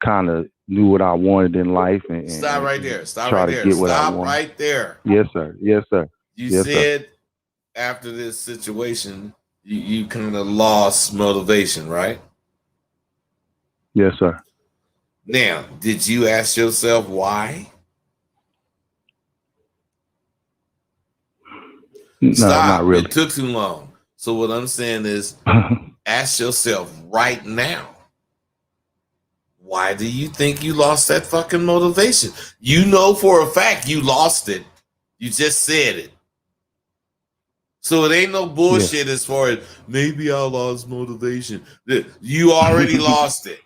kind of knew what I wanted in life and Stop right there. Stop try right to there. get what I Stop wanted. right there. Yes, sir. Yes, sir. You yes, said after this situation, you kind of lost motivation, right? Yes, sir. Now, did you ask yourself why? No, Stop. not really. It took too long. So what I'm saying is ask yourself right now, why do you think you lost that fucking motivation? You know for a fact you lost it. You just said it. So it ain't no bullshit as far as maybe I lost motivation. You already lost it.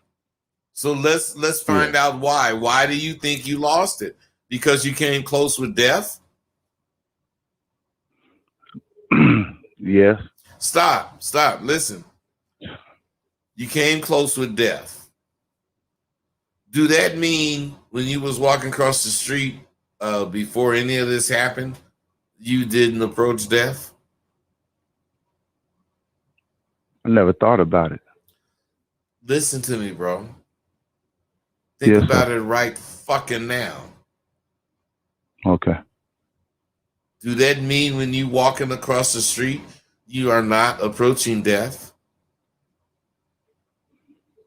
So let's find out why. Why do you think you lost it? Because you came close with death? Yes. Stop. Listen. You came close with death. Do that mean when you was walking across the street before any of this happened, you didn't approach death? I never thought about it. Listen to me, bro. Think about it right fucking now. Okay. Do that mean when you walking across the street, you are not approaching death?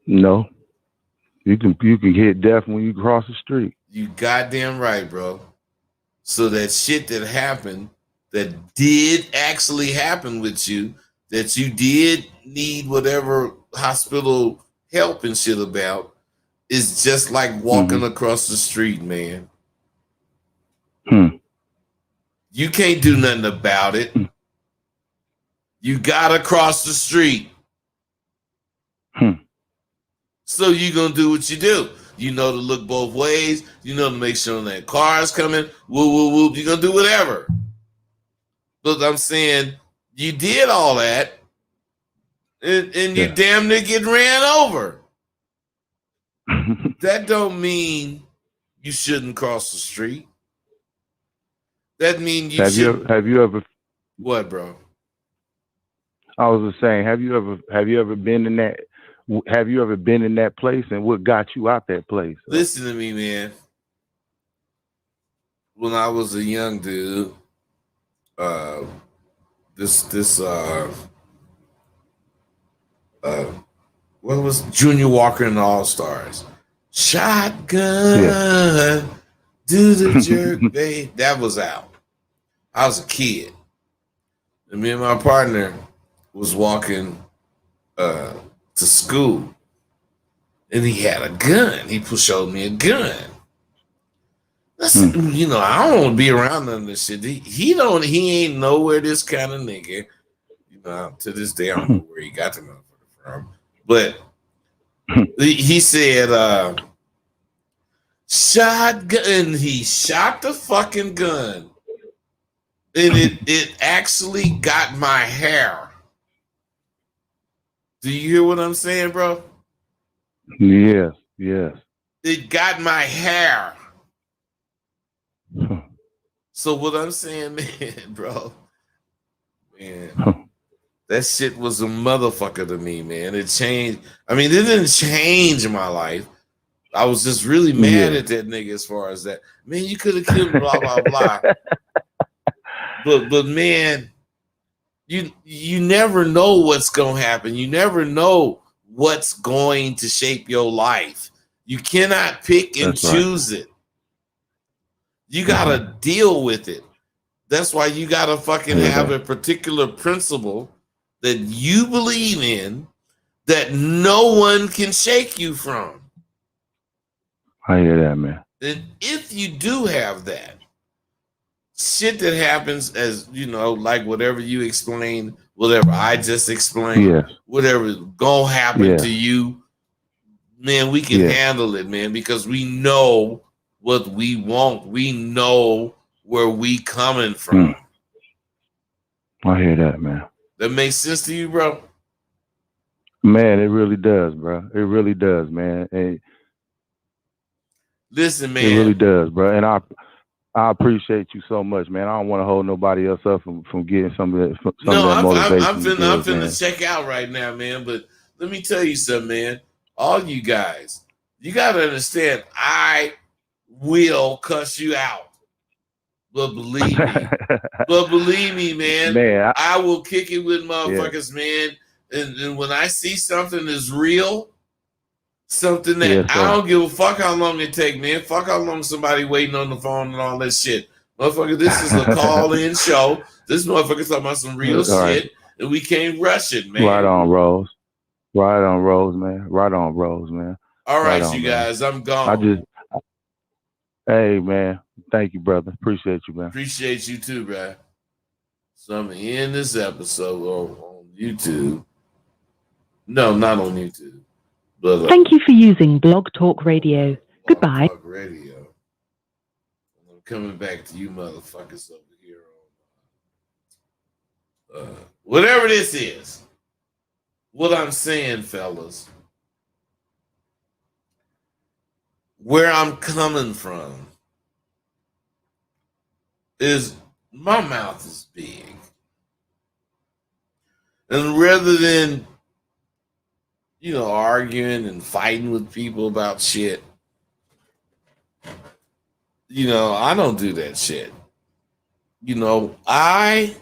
No. You can hit death when you cross the street. You goddamn right, bro. So that shit that happened, that did actually happen with you, that you did need whatever hospital help and shit about, is just like walking across the street, man. You can't do nothing about it. You gotta cross the street. So you gonna do what you do. You know to look both ways. You know to make sure that car's coming. Whoop, whoop, whoop. You're gonna do whatever. But I'm saying you did all that, and you damn near get ran over. That don't mean you shouldn't cross the street. That means you should. Have you ever? What, bro? I was just saying, have you ever been in that? Have you ever been in that place, and what got you out that place? Listen to me, man. When I was a young dude, what was Junior Walker and the All Stars? Shotgun, do the jerk, babe. That was out. I was a kid, and me and my partner was walking to school, and he had a gun. He showed me a gun. Listen, you know, I don't want to be around none of this shit. He ain't nowhere this kind of nigga. You know, to this day, I don't know where he got the motherfucker from. But he said, shotgun, and he shot the fucking gun. And it actually got my hair. Do you hear what I'm saying, bro? Yes. It got my hair. So what I'm saying, man, bro, man, that shit was a motherfucker to me, man. It changed. I mean, it didn't change my life. I was just really mad at that nigga as far as that. Man, you could have killed blah, blah, blah. But man, you never know what's going to happen. You never know what's going to shape your life. You cannot pick and choose it. You got to deal with it. That's why you got to fucking have a particular principle that you believe in that no one can shake you from. I hear that, man. And if you do have that, shit that happens, as you know, like whatever you explain, whatever I just explained, whatever gonna happen to you, man, we can handle it, man, because we know what we want. We know where we coming from. I hear that, man. That makes sense to you, bro? Man, it really does, bro. It really does, man. And Listen, man. It really does, bro. And I appreciate you so much, man. I don't want to hold nobody else up from getting some of that motivation. I'm finna check out right now, man. But let me tell you something, man. All you guys, you gotta understand, I will cuss you out. But believe me, man, I will kick it with motherfuckers, man. And when I see something that's real, something that I don't give a fuck how long it take, man. Fuck how long somebody waiting on the phone and all that shit. Motherfucker, this is a call-in show. This motherfucker's talking about some real shit, and we can't rush it, man. Right on, Rose. Right on, Rose, man. Right on, Rose, man. All right, on, you man. guys, I'm gone. Hey, man. Thank you, brother. Appreciate you, man. Appreciate you too, bro. So I'm going to end this episode on YouTube. No, not on YouTube. But, Thank you for using Blog Talk Radio. Goodbye. Talk Radio. I'm coming back to you motherfuckers over here on whatever this is. What I'm saying, fellas, where I'm coming from is my mouth is big. And rather than, arguing and fighting with people about shit, I don't do that shit. I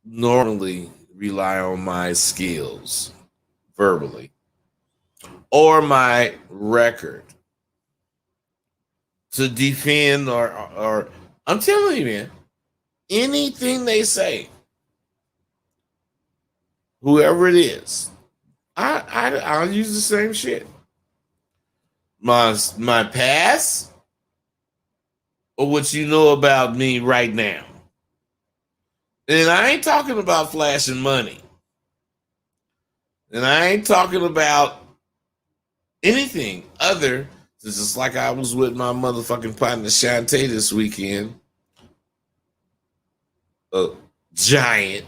normally rely on my skills verbally or my record to defend or I'm telling you, man, anything they say, whoever it is, I'll use the same shit. My past or what you know about me right now. And I ain't talking about flashing money. And I ain't talking about anything other than just like I was with my motherfucking partner Shantae this weekend. A giant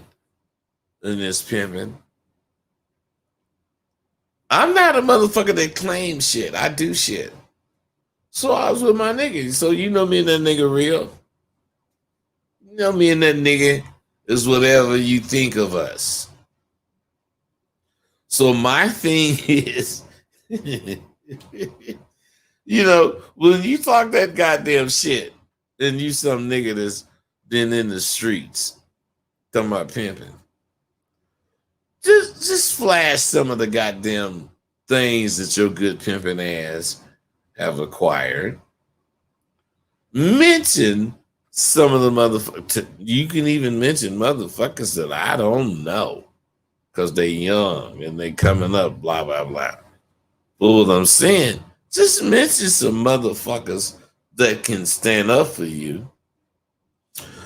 in this pimping. I'm not a motherfucker that claims shit. I do shit. So I was with my nigga. So you know me and that nigga real. You know me and that nigga is whatever you think of us. So my thing is, when you talk that goddamn shit, then you some nigga that's been in the streets talking about pimping. Just flash some of the goddamn things that your good pimping ass have acquired. Mention some of the motherfuckers. You can even mention motherfuckers that I don't know because they young and they coming up, blah, blah, blah. But what I'm saying, just mention some motherfuckers that can stand up for you.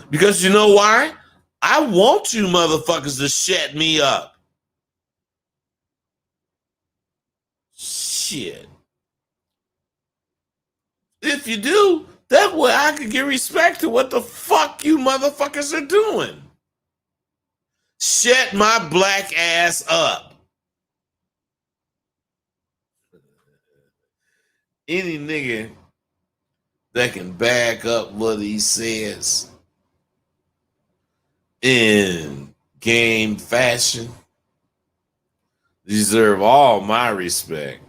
Because you know why? I want you motherfuckers to shut me up. Shit. If you do, that way I could give respect to what the fuck you motherfuckers are doing. Shut my black ass up. Any nigga that can back up what he says in game fashion deserve all my respect.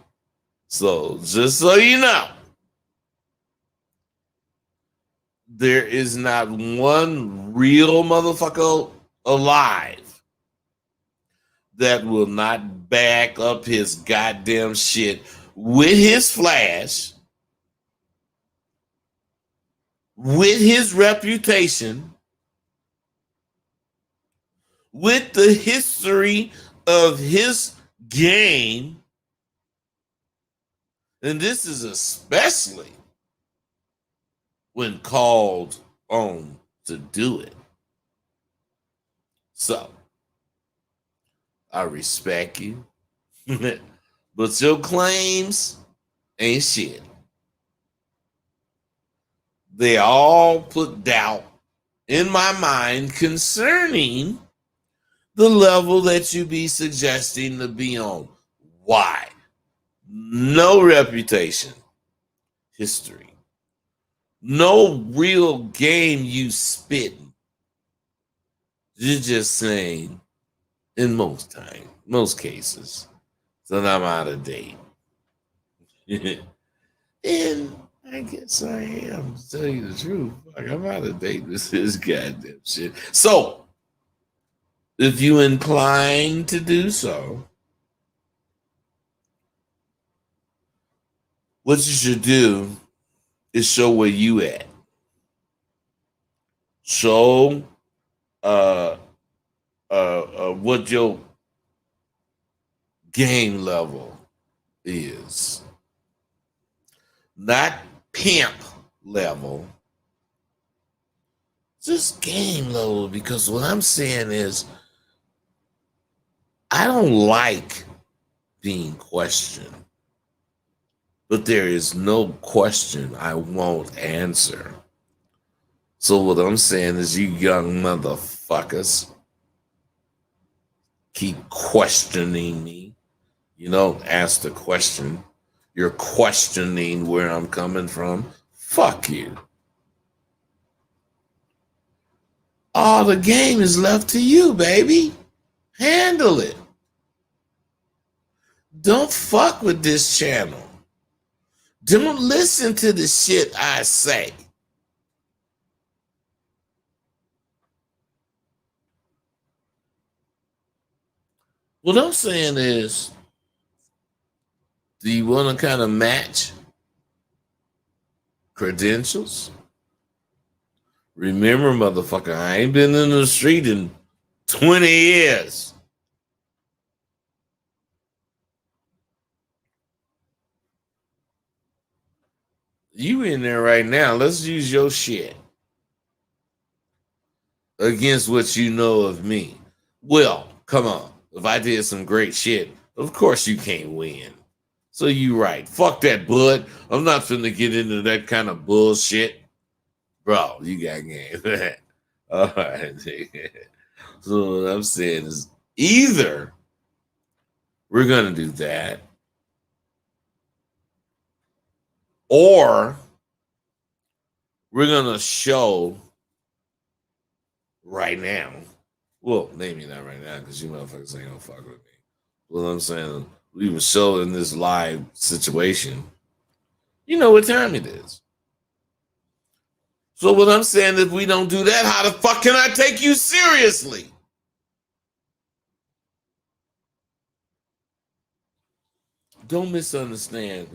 So just so you know, there is not one real motherfucker alive that will not back up his goddamn shit with his flash, with his reputation, with the history of his game. And this is especially when called on to do it. So, I respect you. But your claims ain't shit. They all put doubt in my mind concerning the level that you be suggesting to be on. Why? no reputation, history, no real game you spitting. You're just saying, in most cases, that I'm out of date. And I guess I am, to tell you the truth. Like, I'm out of date with this goddamn shit. So, if you incline to do so, what you should do is show where you at. Show what your game level is. Not pimp level. Just game level, because what I'm saying is I don't like being questioned. But there is no question I won't answer. So what I'm saying is, you young motherfuckers keep questioning me. You don't ask the question. You're questioning where I'm coming from. Fuck you. All the game is left to you, baby. Handle it. Don't fuck with this channel. Don't listen to the shit I say. What I'm saying is, do you want to kind of match credentials? Remember, motherfucker, I ain't been in the street in 20 years. You in there right now. Let's use your shit against what you know of me. Well, come on. If I did some great shit, of course you can't win. So you right. Fuck that, bud. I'm not finna get into that kind of bullshit. Bro, you got game. All right. So what I'm saying is, either we're going to do that, or we're going to show right now. Well, maybe not right now, because you motherfuckers ain't going to fuck with me. What I'm saying, we will show in this live situation. You know what time it is. So what I'm saying, if we don't do that, how the fuck can I take you seriously? Don't misunderstand,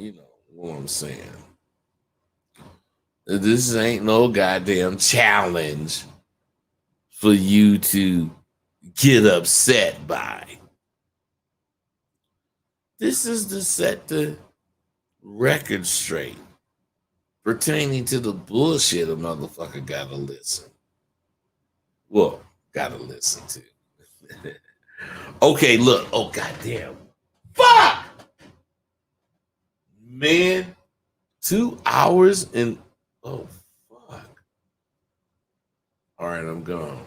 what I'm saying. This ain't no goddamn challenge for you to get upset by. This is to set the record straight pertaining to the bullshit a motherfucker gotta listen. Well, gotta listen to. Okay, look. Oh, goddamn. Fuck! Man, 2 hours and... Oh, fuck. All right, I'm gone.